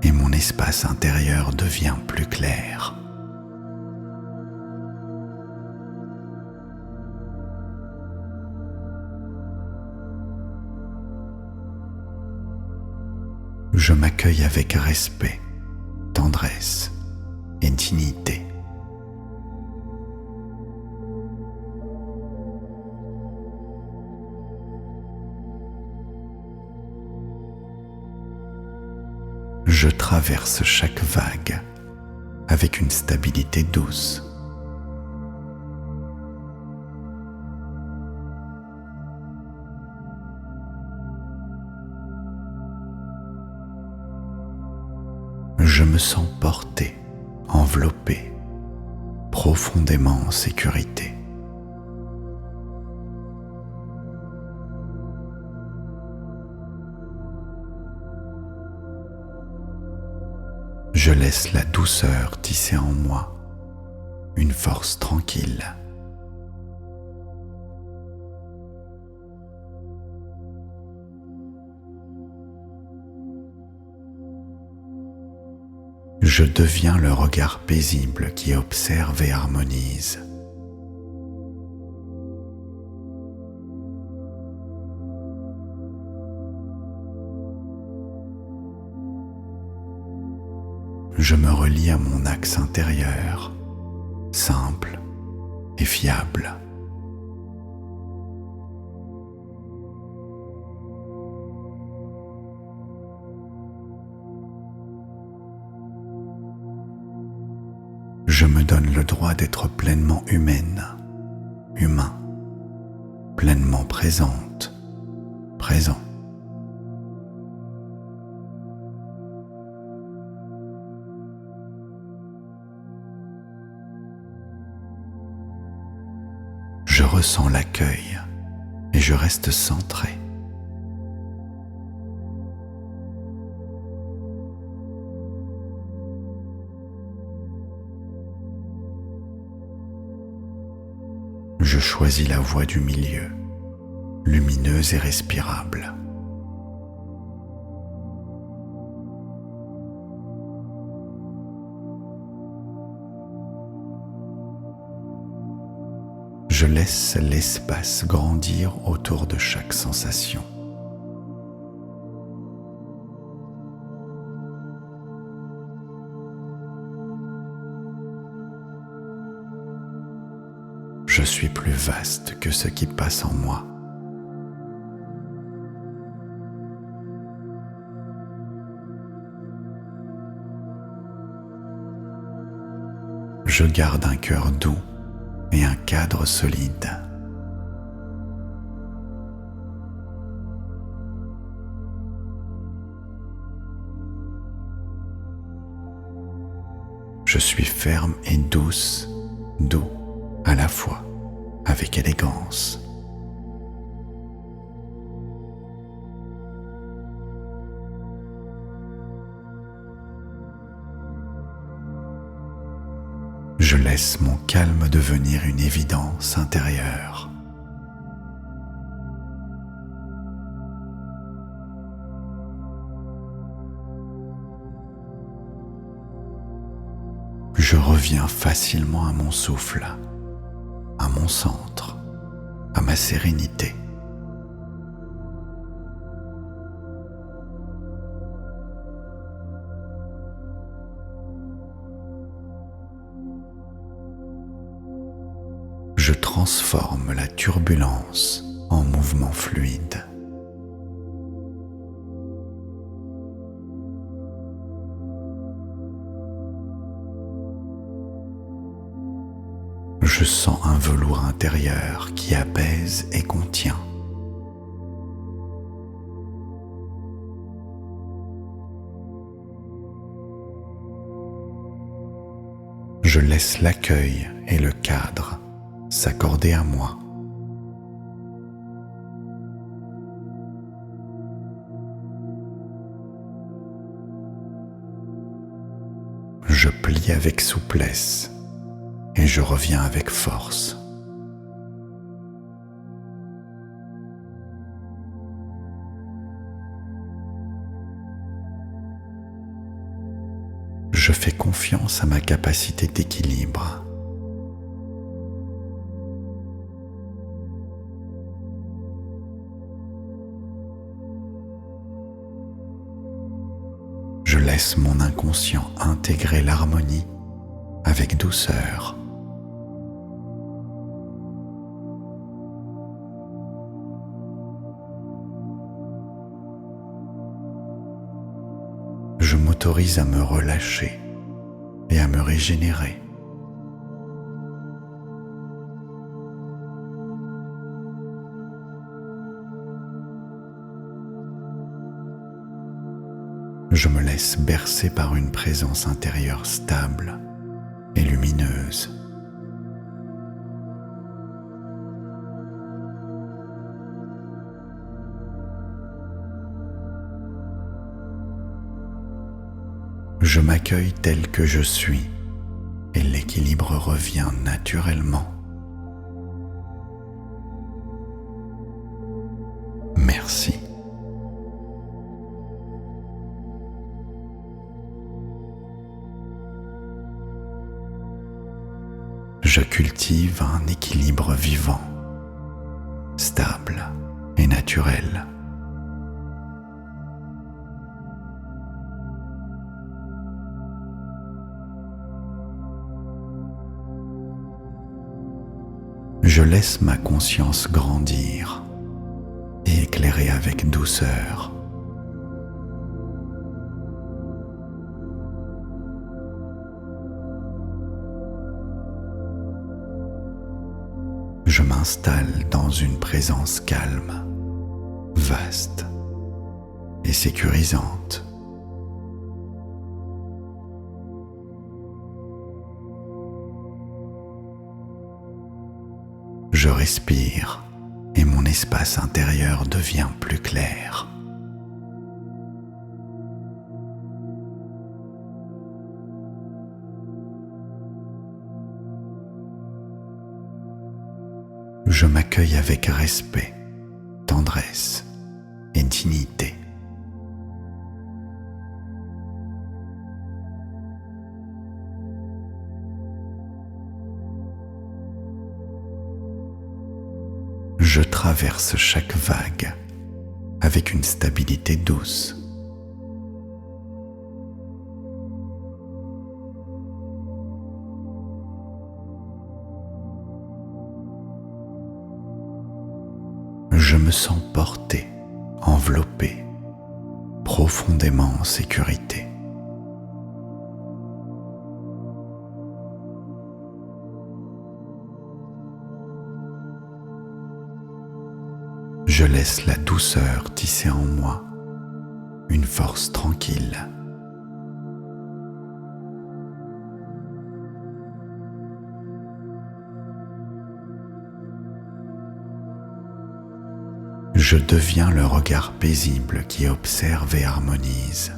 et mon espace intérieur devient plus clair. Je m'accueille avec respect, tendresse et dignité. Je traverse chaque vague avec une stabilité douce. Je me sens porté, enveloppé, profondément en sécurité. Je laisse la douceur tisser en moi une force tranquille. Je deviens le regard paisible qui observe et harmonise. Je me relie à mon axe intérieur, simple et fiable. Je me donne le droit d'être pleinement humaine, humain, pleinement présente, présent. Je ressens l'accueil et je reste centré. Je choisis la voie du milieu, lumineuse et respirable. Je laisse l'espace grandir autour de chaque sensation. Je suis plus vaste que ce qui passe en moi. Je garde un cœur doux et un cadre solide. Je suis ferme et douce, doux à la fois, avec élégance. Je laisse mon calme devenir une évidence intérieure. Je reviens facilement à mon souffle, à mon centre, à ma sérénité. Je transforme la turbulence en mouvement fluide. Je sens un velours intérieur qui apaise et contient. Je laisse l'accueil et le cadre s'accorder à moi. Je plie avec souplesse et je reviens avec force. Je fais confiance à ma capacité d'équilibre. Je laisse mon inconscient intégrer l'harmonie avec douceur. Je m'autorise à me relâcher et à me régénérer. Je me laisse bercer par une présence intérieure stable et lumineuse. Je m'accueille tel que je suis et l'équilibre revient naturellement. Merci. Je cultive un équilibre vivant, stable et naturel. Je laisse ma conscience grandir et éclairer avec douceur. Je m'installe dans une présence calme, vaste et sécurisante. Je respire et mon espace intérieur devient plus clair. Je m'accueille avec respect, tendresse et dignité. Je traverse chaque vague avec une stabilité douce. Je me sens porté, enveloppé, profondément en sécurité. Je laisse la douceur tisser en moi une force tranquille. Je deviens le regard paisible qui observe et harmonise.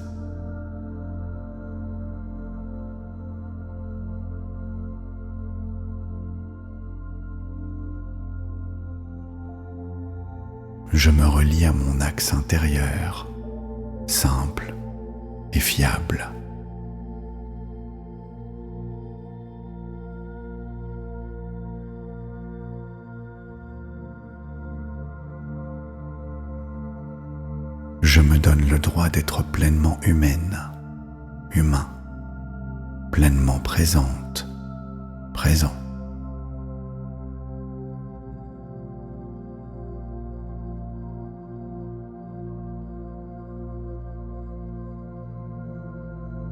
je me relie à mon axe intérieur, simple et fiable. Je me donne le droit d'être pleinement humaine, humain, pleinement présente, présent.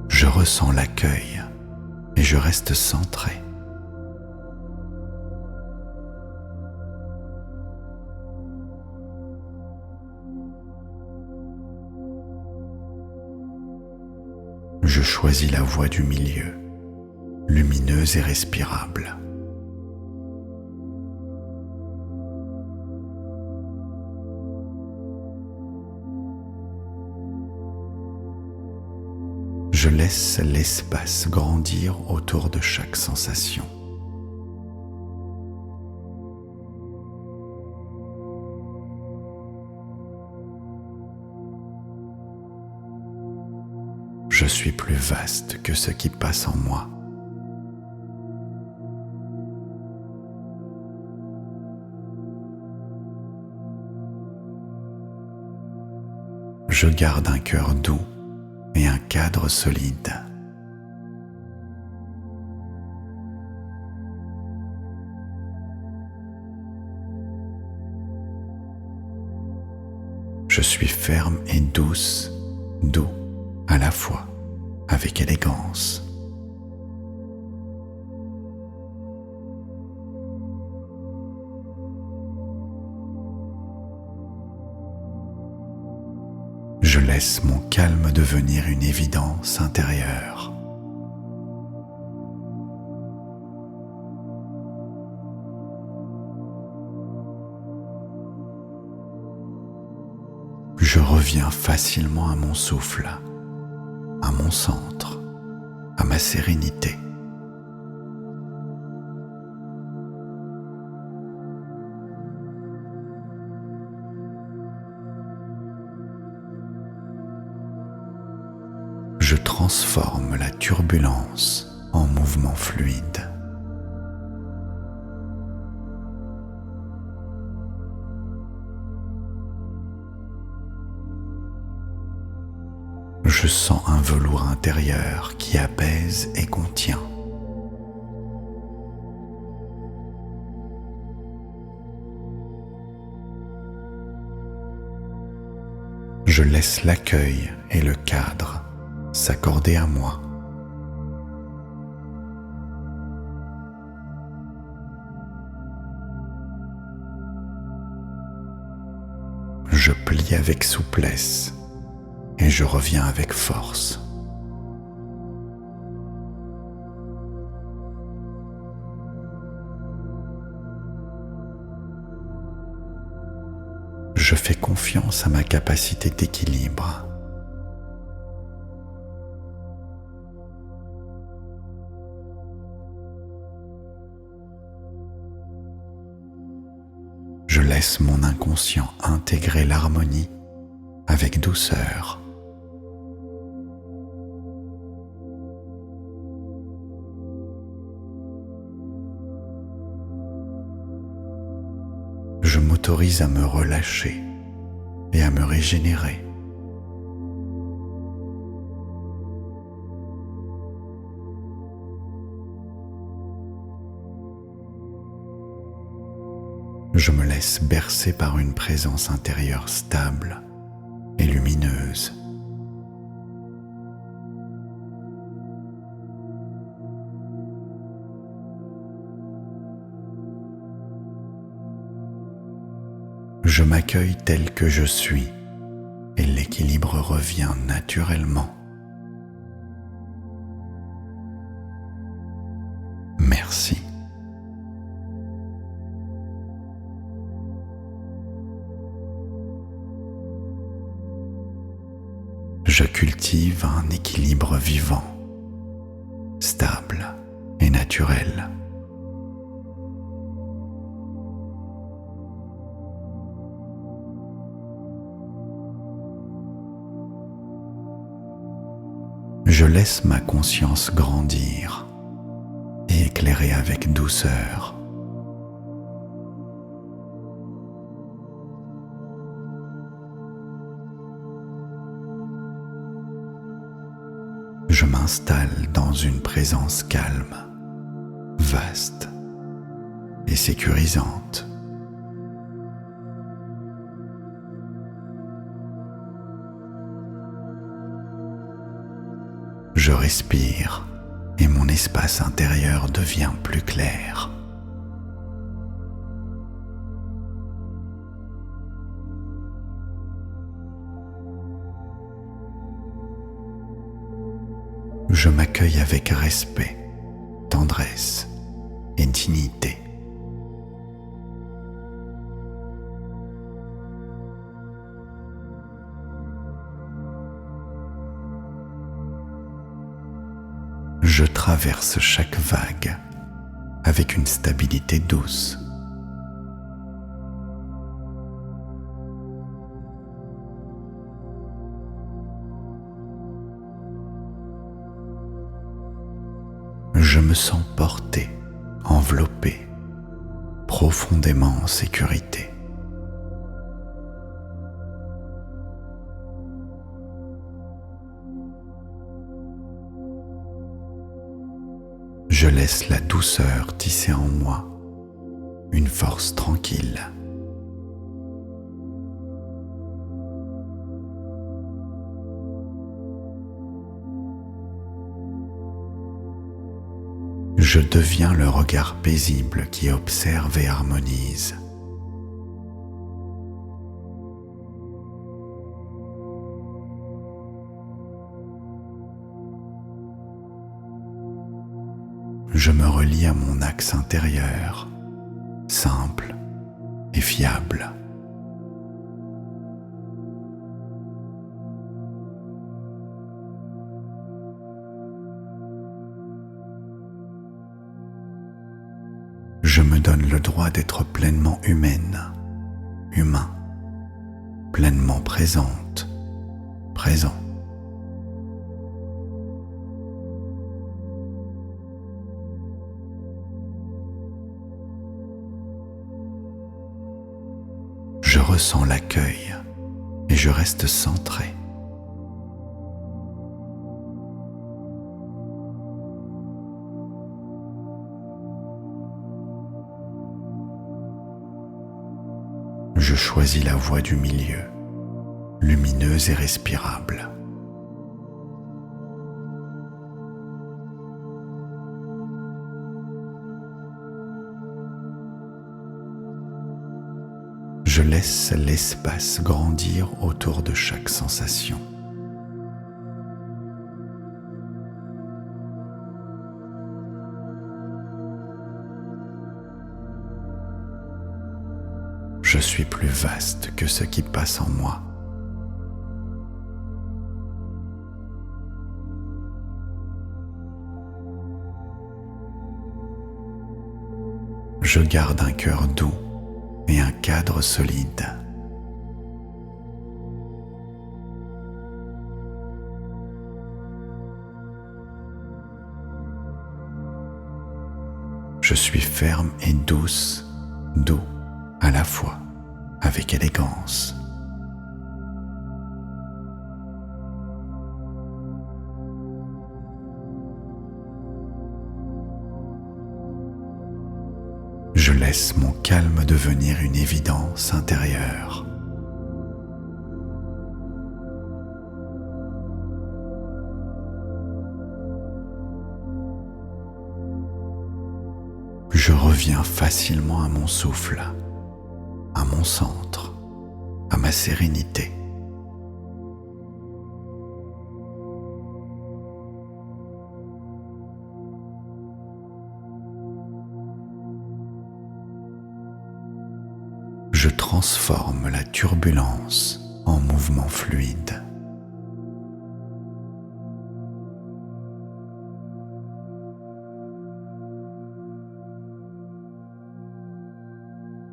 Je ressens l'accueil et je reste centré. Je choisis la voie du milieu, lumineuse et respirable. Je laisse l'espace grandir autour de chaque sensation. Je suis plus vaste que ce qui passe en moi. Je garde un cœur doux et un cadre solide. Je suis ferme et douce, doux à la fois, avec élégance. Je laisse mon calme devenir une évidence intérieure. Je reviens facilement à mon souffle, à mon centre, à ma sérénité. Je transforme la turbulence en mouvement fluide. Je sens un velours intérieur qui apaise et contient. Je laisse l'accueil et le cadre s'accorder à moi. Je plie avec souplesse et je reviens avec force. Je fais confiance à ma capacité d'équilibre. Je laisse mon inconscient intégrer l'harmonie avec douceur. Je m'autorise à me relâcher et à me régénérer. Je me laisse bercer par une présence intérieure stable et lumineuse. Je m'accueille tel que je suis et l'équilibre revient naturellement. Merci. Je cultive un équilibre vivant, stable et naturel. Je laisse ma conscience grandir et éclairer avec douceur. Je m'installe dans une présence calme, vaste et sécurisante. Je respire et mon espace intérieur devient plus clair. Je m'accueille avec respect, tendresse et dignité. Je traverse chaque vague avec une stabilité douce. Je me sens porté, enveloppé, profondément en sécurité. Je laisse la douceur tisser en moi une force tranquille. Je deviens le regard paisible qui observe et harmonise. Je me relie à mon axe intérieur, simple et fiable. Je me donne le droit d'être pleinement humaine, humain, pleinement présente, présent. Je ressens l'accueil et je reste centré. Je choisis la voie du milieu, lumineuse et respirable. Je laisse l'espace grandir autour de chaque sensation. Je suis plus vaste que ce qui passe en moi. Je garde un cœur doux et un cadre solide. Je suis ferme et douce, doux à la fois, avec élégance. Je laisse mon calme devenir une évidence intérieure. Je reviens facilement à mon souffle, à mon centre, à ma sérénité. Je transforme la turbulence en mouvement fluide.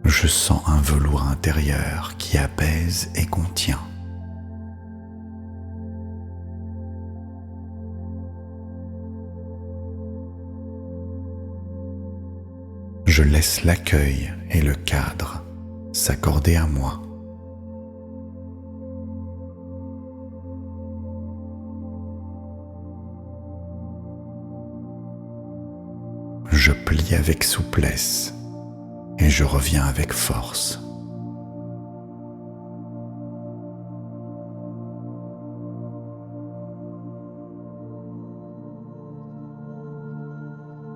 Je sens un velours intérieur qui apaise et contient. Je laisse l'accueil et le cadre s'accorder à moi. Je plie avec souplesse et je reviens avec force.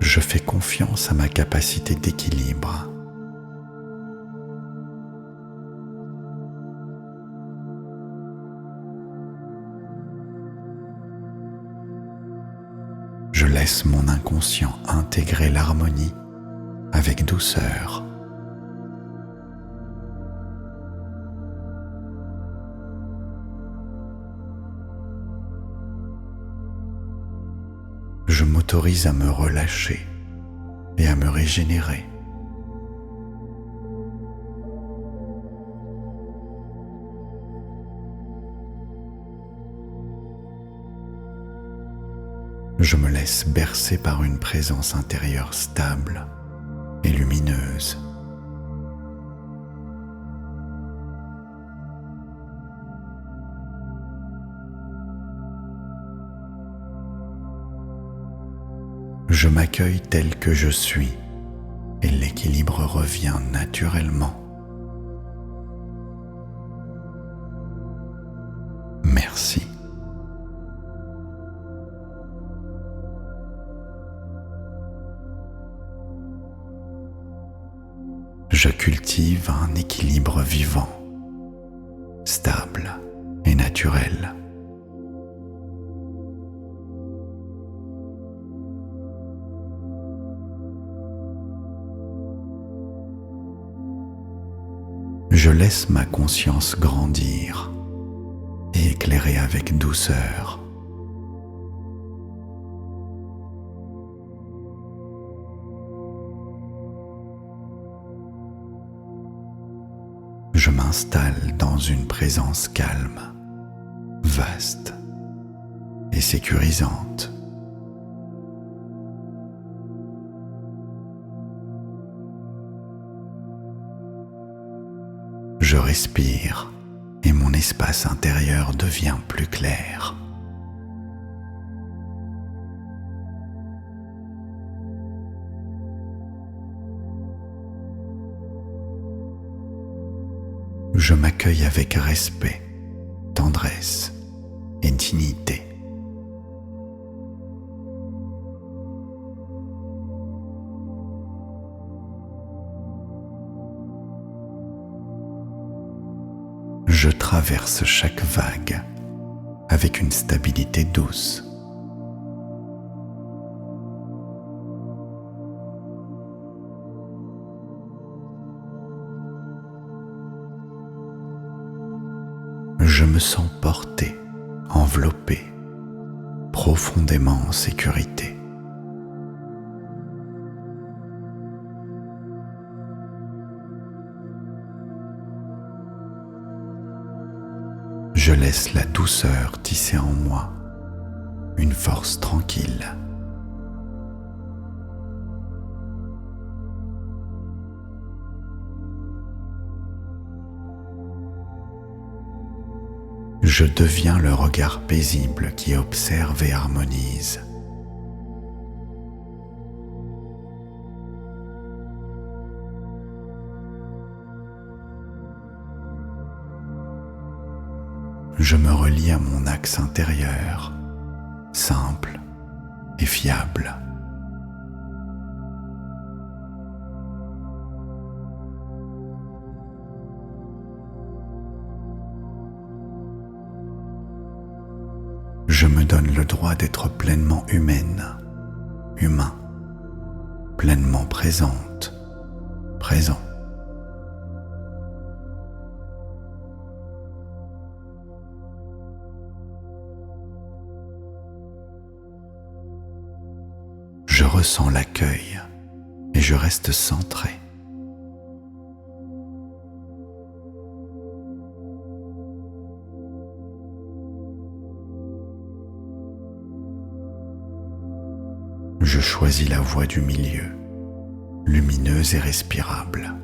Je fais confiance à ma capacité d'équilibre. Je laisse mon inconscient intégrer l'harmonie avec douceur. Je m'autorise à me relâcher et à me régénérer. Je me laisse bercer par une présence intérieure stable et lumineuse. Je m'accueille tel que je suis et l'équilibre revient naturellement. Merci. Je cultive un équilibre vivant, stable et naturel. Je laisse ma conscience grandir et éclairer avec douceur. Je m'installe dans une présence calme, vaste et sécurisante. Je respire et mon espace intérieur devient plus clair. Je m'accueille avec respect, tendresse et dignité. Je traverse chaque vague avec une stabilité douce. Je me sens porté, enveloppé, profondément en sécurité. Je laisse la douceur tisser en moi une force tranquille. Je deviens le regard paisible qui observe et harmonise. Je me relie à mon axe intérieur, simple et fiable. Je me donne le droit d'être pleinement humaine, humain, pleinement présente, présent. Je ressens l'accueil et je reste centré. Je choisis la voie du milieu, lumineuse et respirable.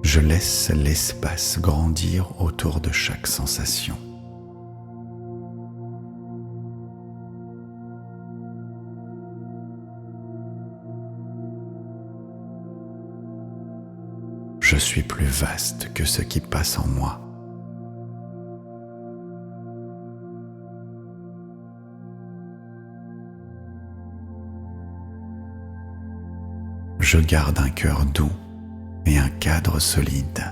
Je laisse l'espace grandir autour de chaque sensation. Je suis plus vaste que ce qui passe en moi. Je garde un cœur doux et un cadre solide.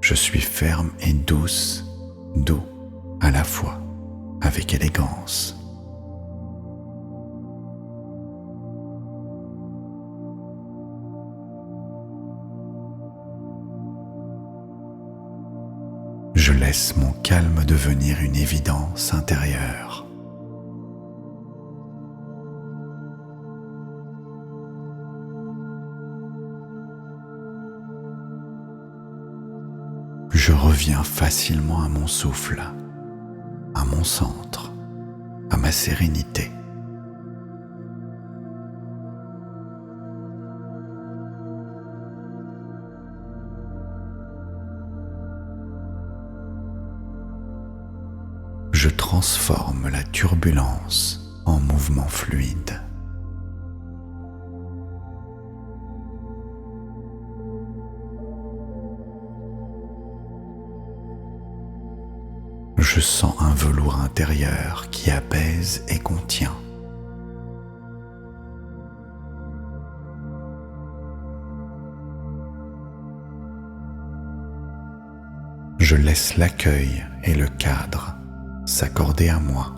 Je suis ferme et douce, doux à la fois, avec élégance. Je laisse mon calme devenir une évidence intérieure. Je reviens facilement à mon souffle, à mon centre, à ma sérénité. Je transforme la turbulence en mouvement fluide. Je sens un velours intérieur qui apaise et contient. Je laisse l'accueil et le cadre s'accorder à moi.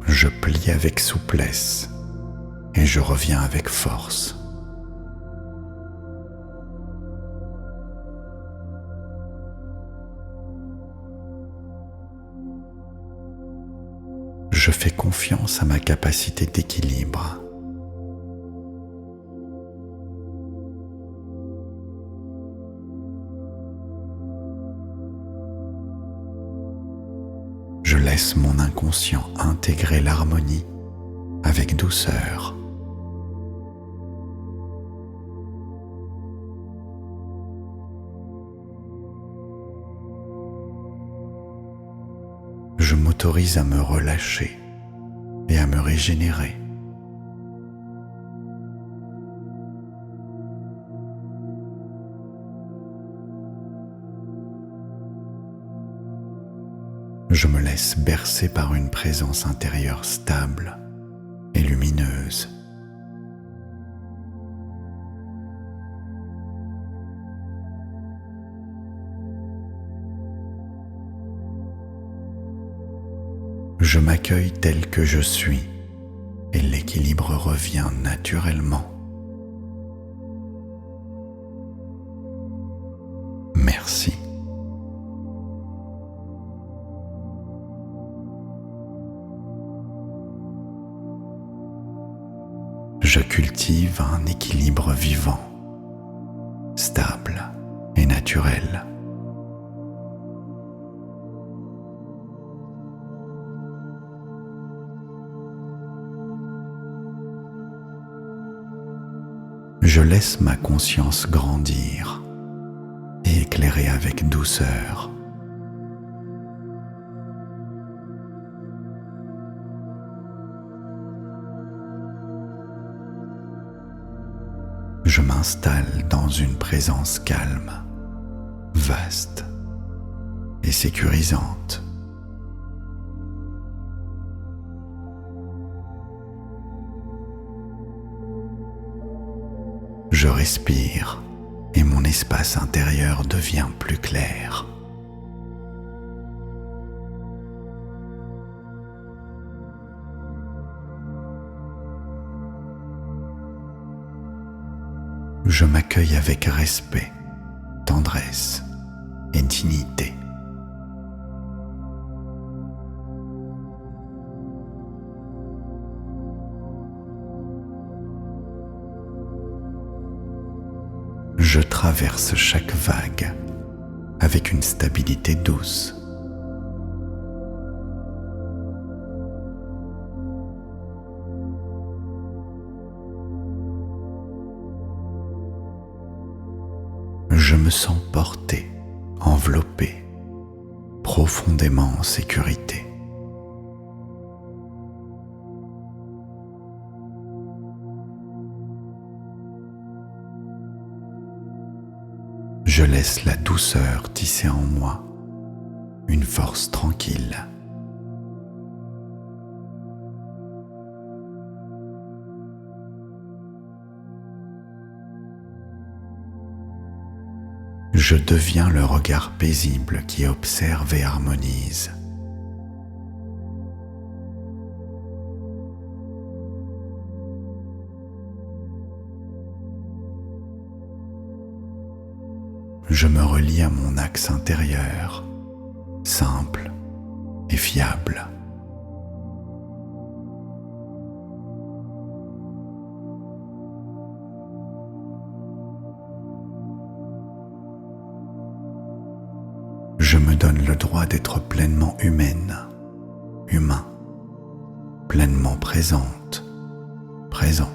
Je plie avec souplesse et je reviens avec force. Je fais confiance à ma capacité d'équilibre. Je laisse mon inconscient intégrer l'harmonie avec douceur. Je m'autorise à me relâcher et à me régénérer. Je me laisse bercer par une présence intérieure stable et lumineuse. Je m'accueille tel que je suis et l'équilibre revient naturellement. Merci. Je cultive un équilibre vivant, stable et naturel. Je laisse ma conscience grandir et éclairer avec douceur. Je m'installe dans une présence calme, vaste et sécurisante. Je respire et mon espace intérieur devient plus clair. Je m'accueille avec respect tendresse et dignité. Je traverse chaque vague avec une stabilité douce. Je me sens porté, enveloppé, profondément en sécurité. Je laisse la douceur tisser en moi une force tranquille. Je deviens le regard paisible qui observe et harmonise. Je me relie à mon axe intérieur, simple et fiable. Je me donne le droit d'être pleinement humaine, humain, pleinement présente, présent.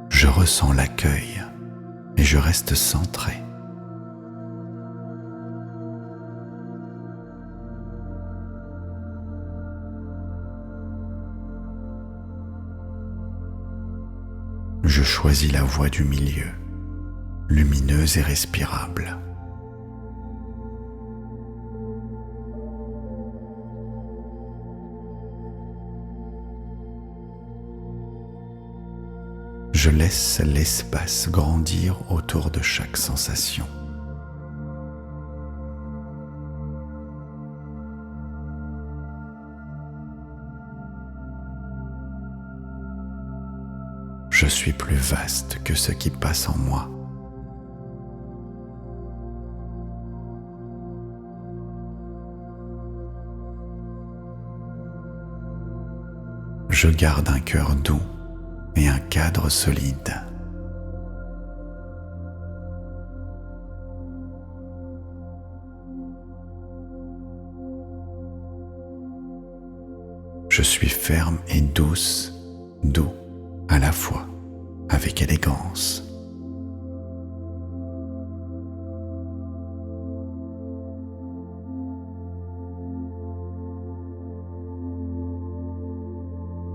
Je ressens l'accueil et je reste centré. Je choisis la voie du milieu, lumineuse et respirable. Je laisse l'espace grandir autour de chaque sensation. Je suis plus vaste que ce qui passe en moi. Je garde un cœur doux et un cadre solide. Je suis ferme et douce, doux à la fois, avec élégance.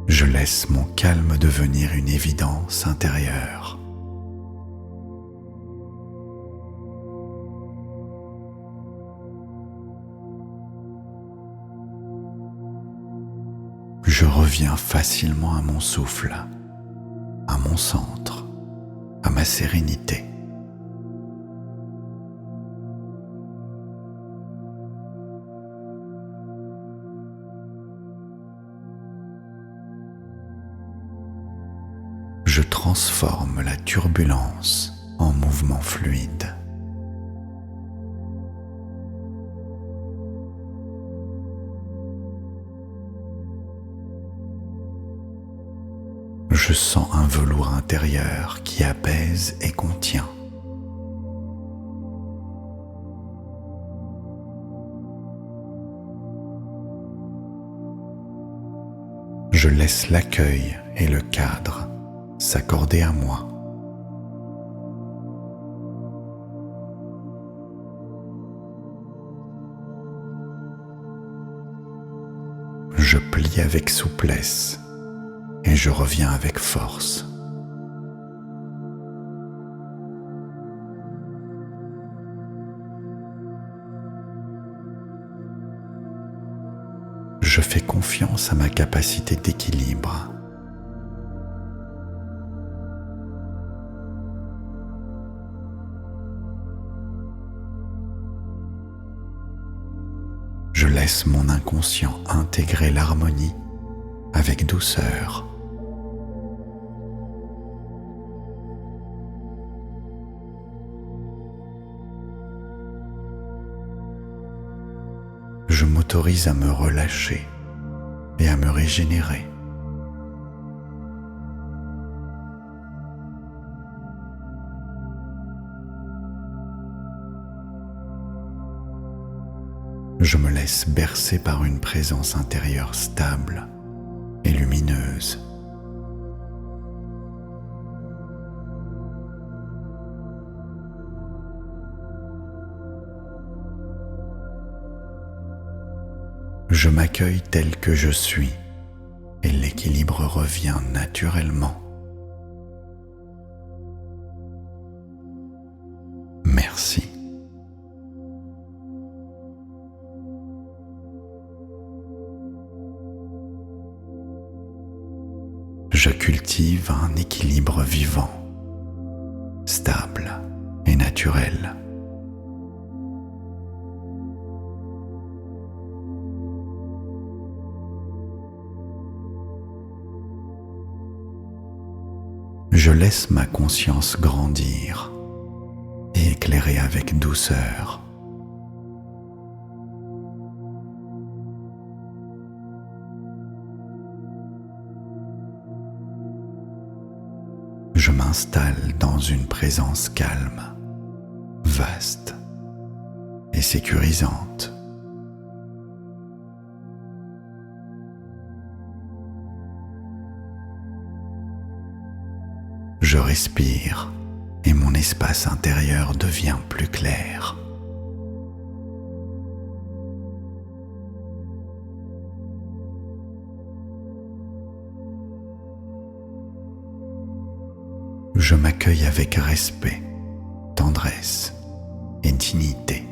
Je laisse mon calme devenir une évidence intérieure. Je reviens facilement à mon souffle, à mon centre, à ma sérénité. Je transforme la turbulence en mouvement fluide. Je sens un velours intérieur qui apaise et contient. Je laisse l'accueil et le cadre s'accorder à moi. Je plie avec souplesse et je reviens avec force. Je fais confiance à ma capacité d'équilibre. Je laisse mon inconscient intégrer l'harmonie avec douceur. Je m'autorise à me relâcher et à me régénérer. Je me laisse bercer par une présence intérieure stable et lumineuse. Je m'accueille tel que je suis et l'équilibre revient naturellement. Merci. Je cultive un équilibre vivant, stable et naturel. Je laisse ma conscience grandir et éclairer avec douceur. Je m'installe dans une présence calme, vaste et sécurisante. Je respire et mon espace intérieur devient plus clair. Je m'accueille avec respect, tendresse et dignité.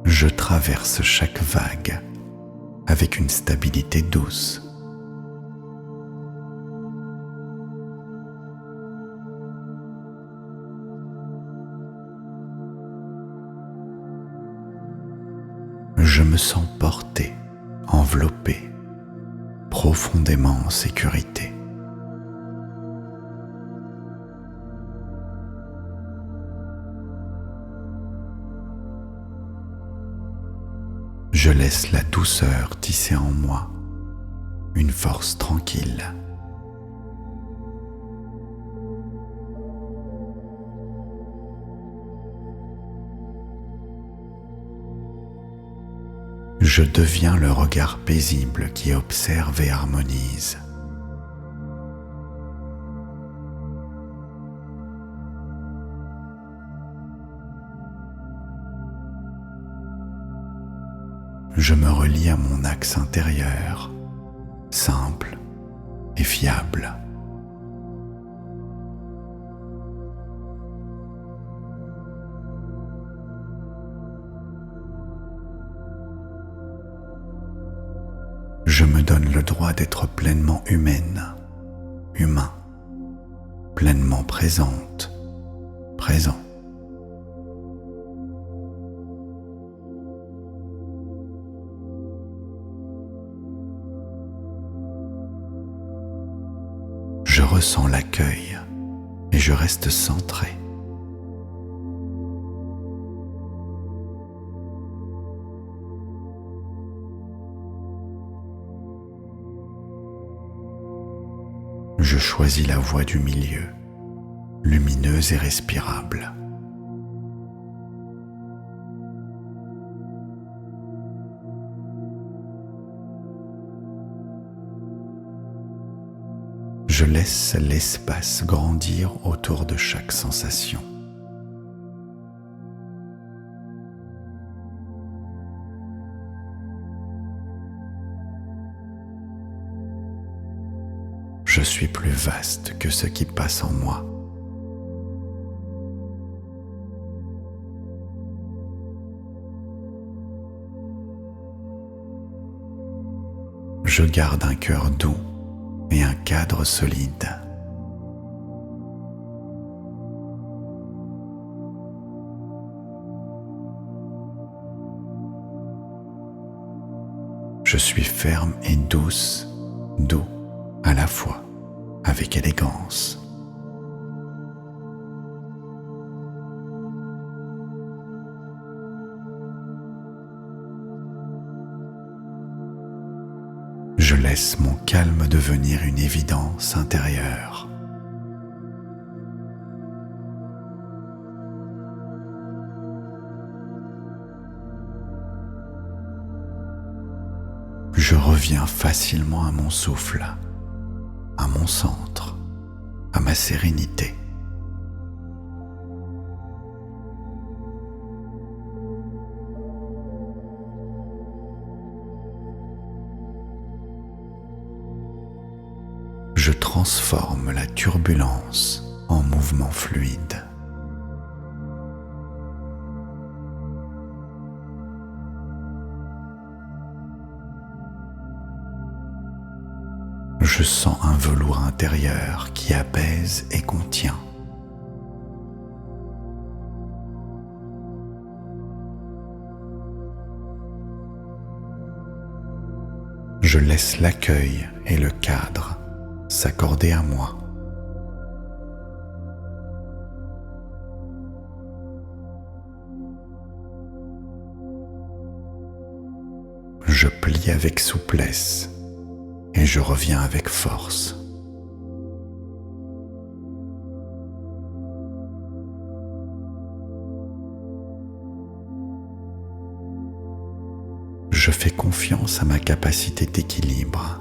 Je traverse chaque vague avec une stabilité douce. Je me sens porté, enveloppé, profondément en sécurité. Je laisse la douceur tisser en moi une force tranquille. Je deviens le regard paisible qui observe et harmonise. Je me relie à mon axe intérieur, simple et fiable. Je me donne le droit d'être pleinement humaine, humain, pleinement présente, présent. Je ressens l'accueil et je reste centré. Je choisis la voie du milieu, lumineuse et respirable. Je laisse l'espace grandir autour de chaque sensation. Je suis plus vaste que ce qui passe en moi. Je garde un cœur doux et un cadre solide. Je suis ferme et douce, doux à la fois, avec élégance. Je laisse mon calme devenir une évidence intérieure. Je reviens facilement à mon souffle, à mon centre, à ma sérénité. Je transforme la turbulence en mouvement fluide. Je sens un velours intérieur qui apaise et contient. Je laisse l'accueil et le cadre s'accorder à moi. Je plie avec souplesse et je reviens avec force. Je fais confiance à ma capacité d'équilibre.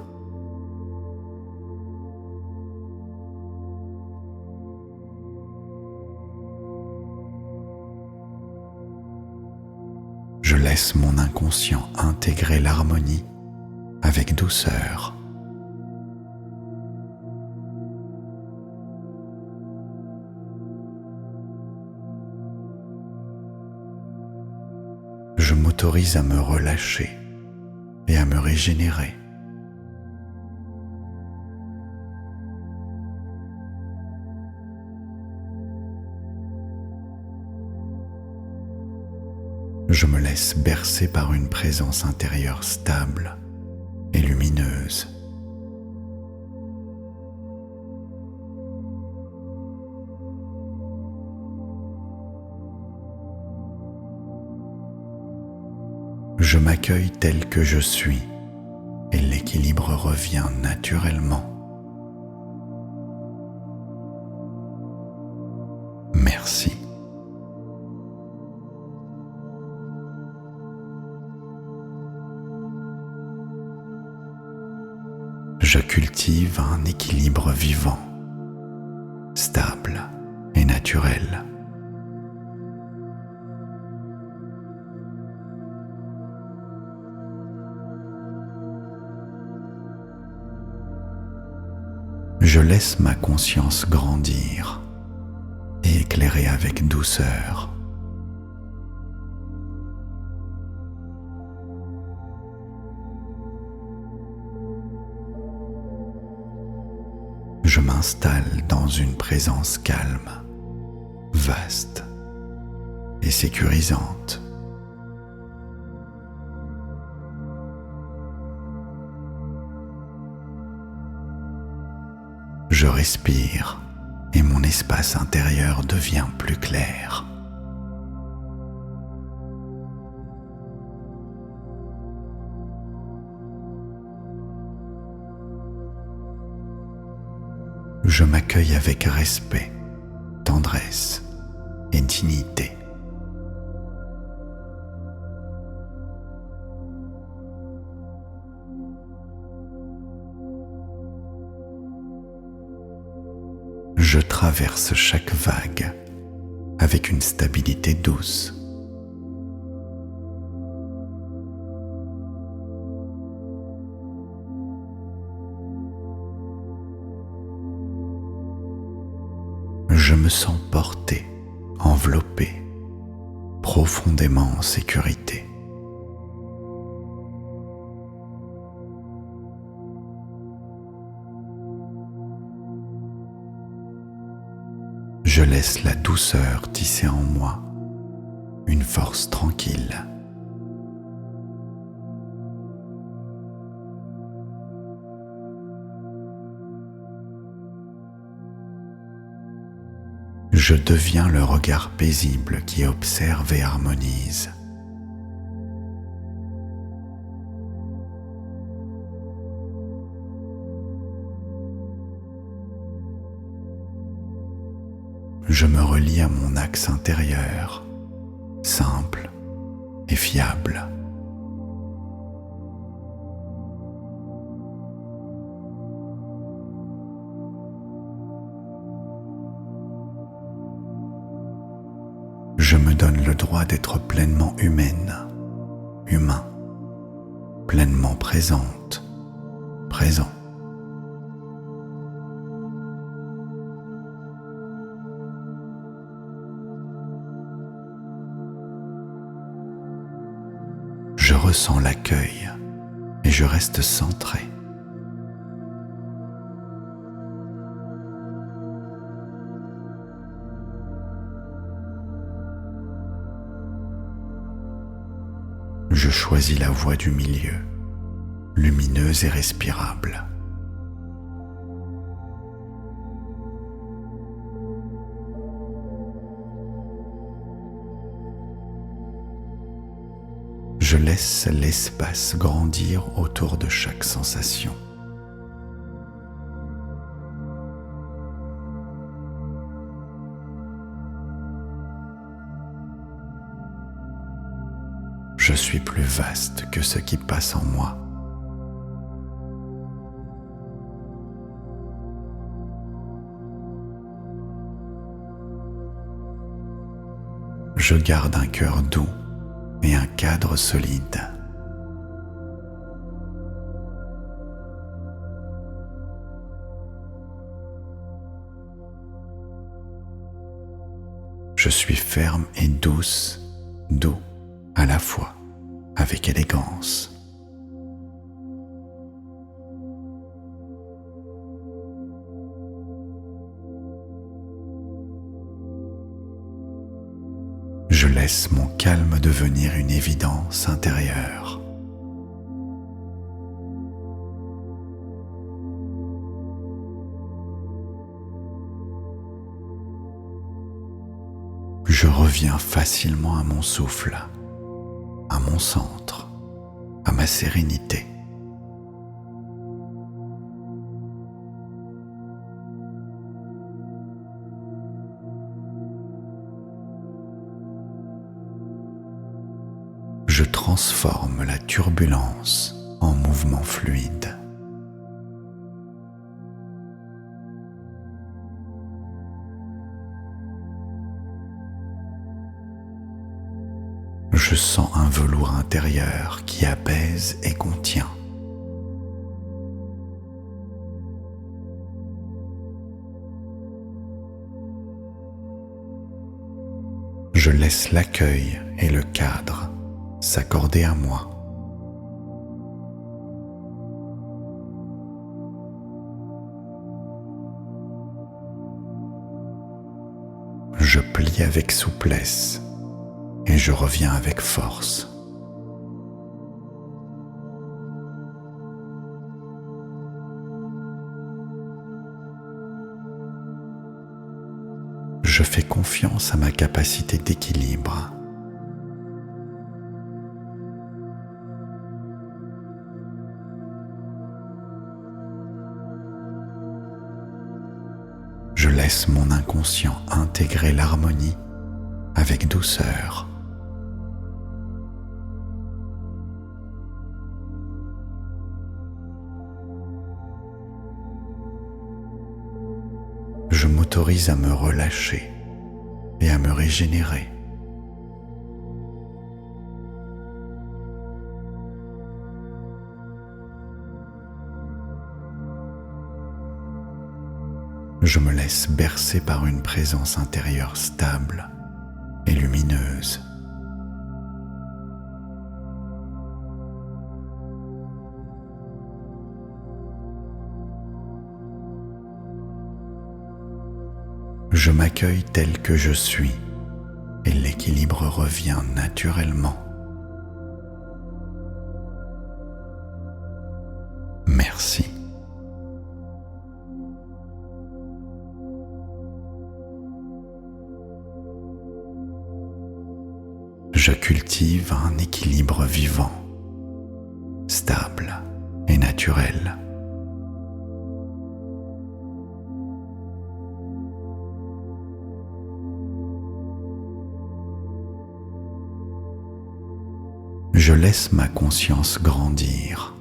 Je laisse mon inconscient intégrer l'harmonie avec douceur. Je m'autorise à me relâcher et à me régénérer. Je me laisse bercer par une présence intérieure stable et lumineuse. Je m'accueille tel que je suis et l'équilibre revient naturellement. Merci. Je cultive un équilibre vivant, stable et naturel. Je laisse ma conscience grandir et éclairer avec douceur. Je m'installe dans une présence calme, vaste et sécurisante. Je respire et mon espace intérieur devient plus clair. Je m'accueille avec respect, tendresse et dignité. Je traverse chaque vague avec une stabilité douce. Je me sens porté, enveloppé, profondément en sécurité. Je laisse la douceur tisser en moi une force tranquille. Je deviens le regard paisible qui observe et harmonise. Je me relie à mon axe intérieur, simple et fiable. Je me donne le droit d'être pleinement humaine, humain, pleinement présente, présent. Je ressens l'accueil et je reste centré. Je choisis la voie du milieu, lumineuse et respirable. Je laisse l'espace grandir autour de chaque sensation. Je suis plus vaste que ce qui passe en moi. Je garde un cœur doux et un cadre solide. Je suis ferme et douce, doux à la fois, avec élégance. Je laisse mon calme devenir une évidence intérieure. Je reviens facilement à mon souffle, à mon centre, à ma sérénité. Je transforme la turbulence en mouvement fluide. Je sens un velours intérieur qui apaise et contient. Je laisse l'accueil et le cadre s'accorder à moi. Je plie avec souplesse et je reviens avec force. Je fais confiance à ma capacité d'équilibre. Je laisse mon inconscient intégrer l'harmonie avec douceur. Je m'autorise à me relâcher et à me régénérer. Je me laisse bercer par une présence intérieure stable et lumineuse. Je m'accueille tel que je suis et l'équilibre revient naturellement. Merci. Je cultive un équilibre vivant, stable et naturel. Je laisse ma conscience grandir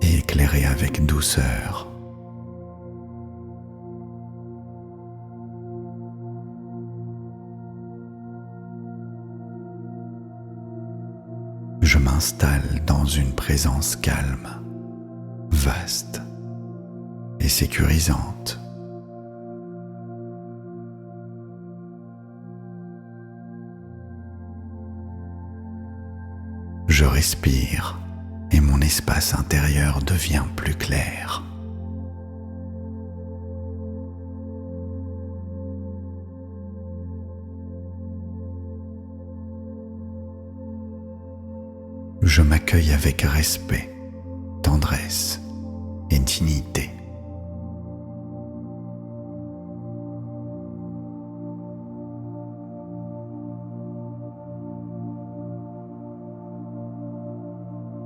et éclairer avec douceur. Je m'installe dans une présence calme, vaste et sécurisante. Je respire et mon espace intérieur devient plus clair. Je m'accueille avec respect, tendresse et dignité.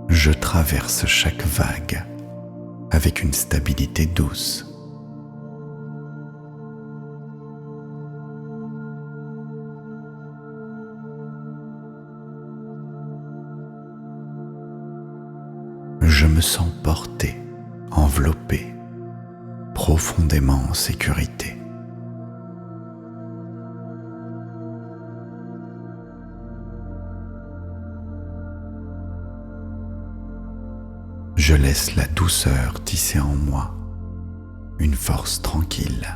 Je traverse chaque vague avec une stabilité douce. Je me sens porté, enveloppé, profondément en sécurité. Je laisse la douceur tisser en moi une force tranquille.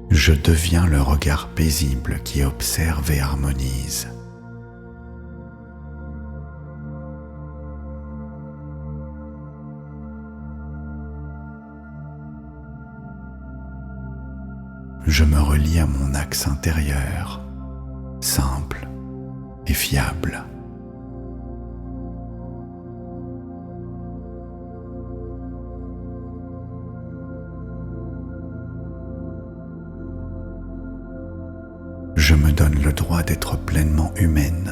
Je deviens le regard paisible qui observe et harmonise. Je me relie à mon axe intérieur, simple et fiable. Je me donne le droit d'être pleinement humaine,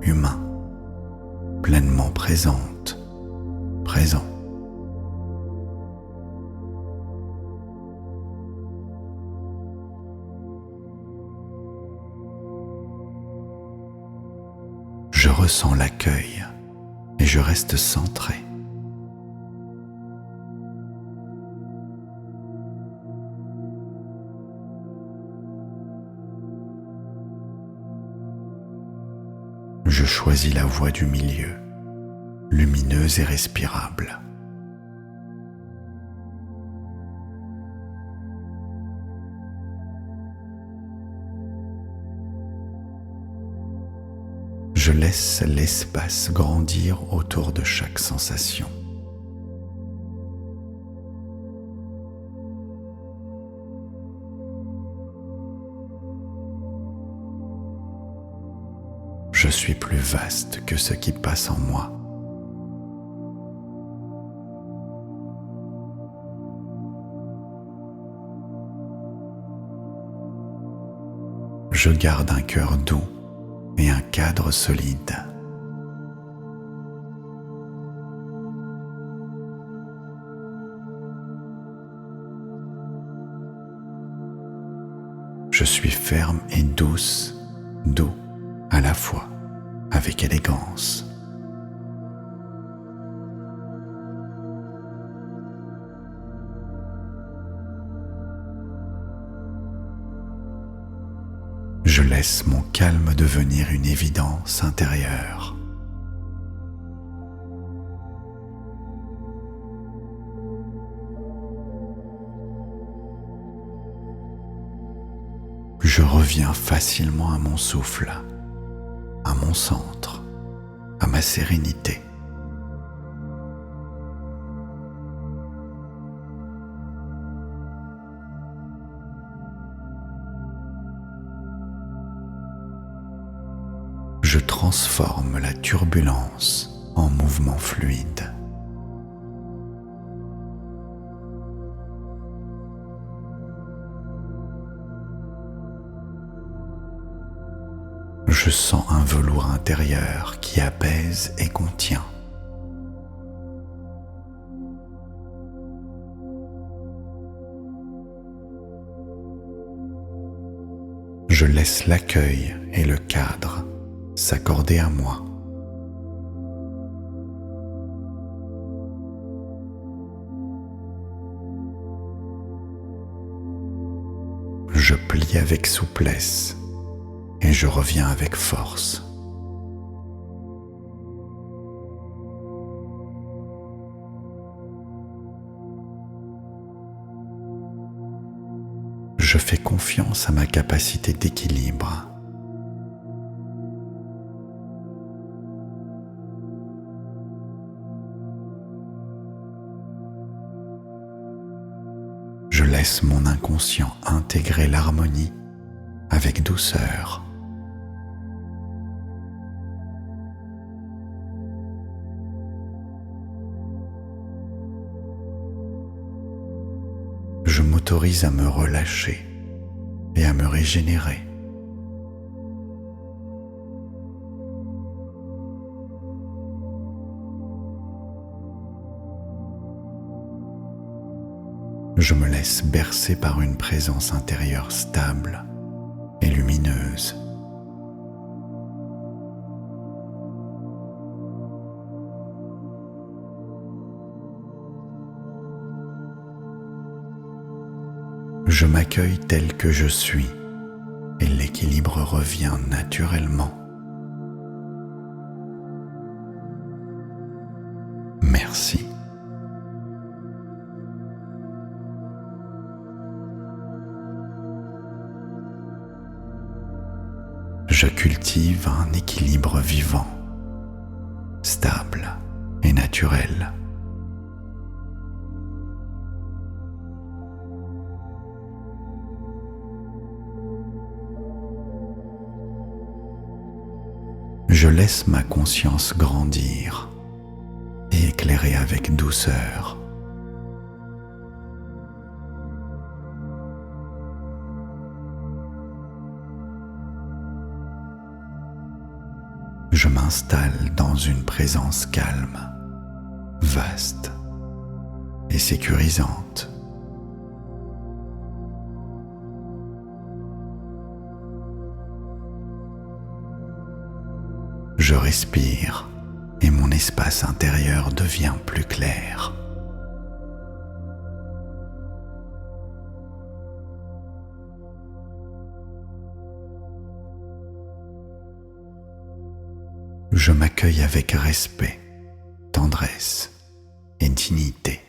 humain, pleinement présente, présent. Je ressens l'accueil et je reste centré. Je choisis la voie du milieu, lumineuse et respirable. Je laisse l'espace grandir autour de chaque sensation. Je suis plus vaste que ce qui passe en moi. Je garde un cœur doux et un cadre solide. Je suis ferme et douce, doux à la fois, avec élégance. Je laisse mon calme devenir une évidence intérieure. Je reviens facilement à mon souffle, à mon centre. ma sérénité. Je transforme la turbulence en mouvement fluide. Je sens un velours intérieur qui apaise et contient. Je laisse l'accueil et le cadre s'accorder à moi. Je plie avec souplesse et je reviens avec force. Je fais confiance à ma capacité d'équilibre. Je laisse mon inconscient intégrer l'harmonie avec douceur. Je m'autorise à me relâcher et à me régénérer. Je me laisse bercer par une présence intérieure stable et lumineuse. Je m'accueille tel que je suis et l'équilibre revient naturellement. Merci. Je cultive un équilibre vivant, stable et naturel. Je laisse ma conscience grandir et éclairer avec douceur. Je m'installe dans une présence calme, vaste et sécurisante. Je respire et mon espace intérieur devient plus clair. Je m'accueille avec respect, tendresse et dignité.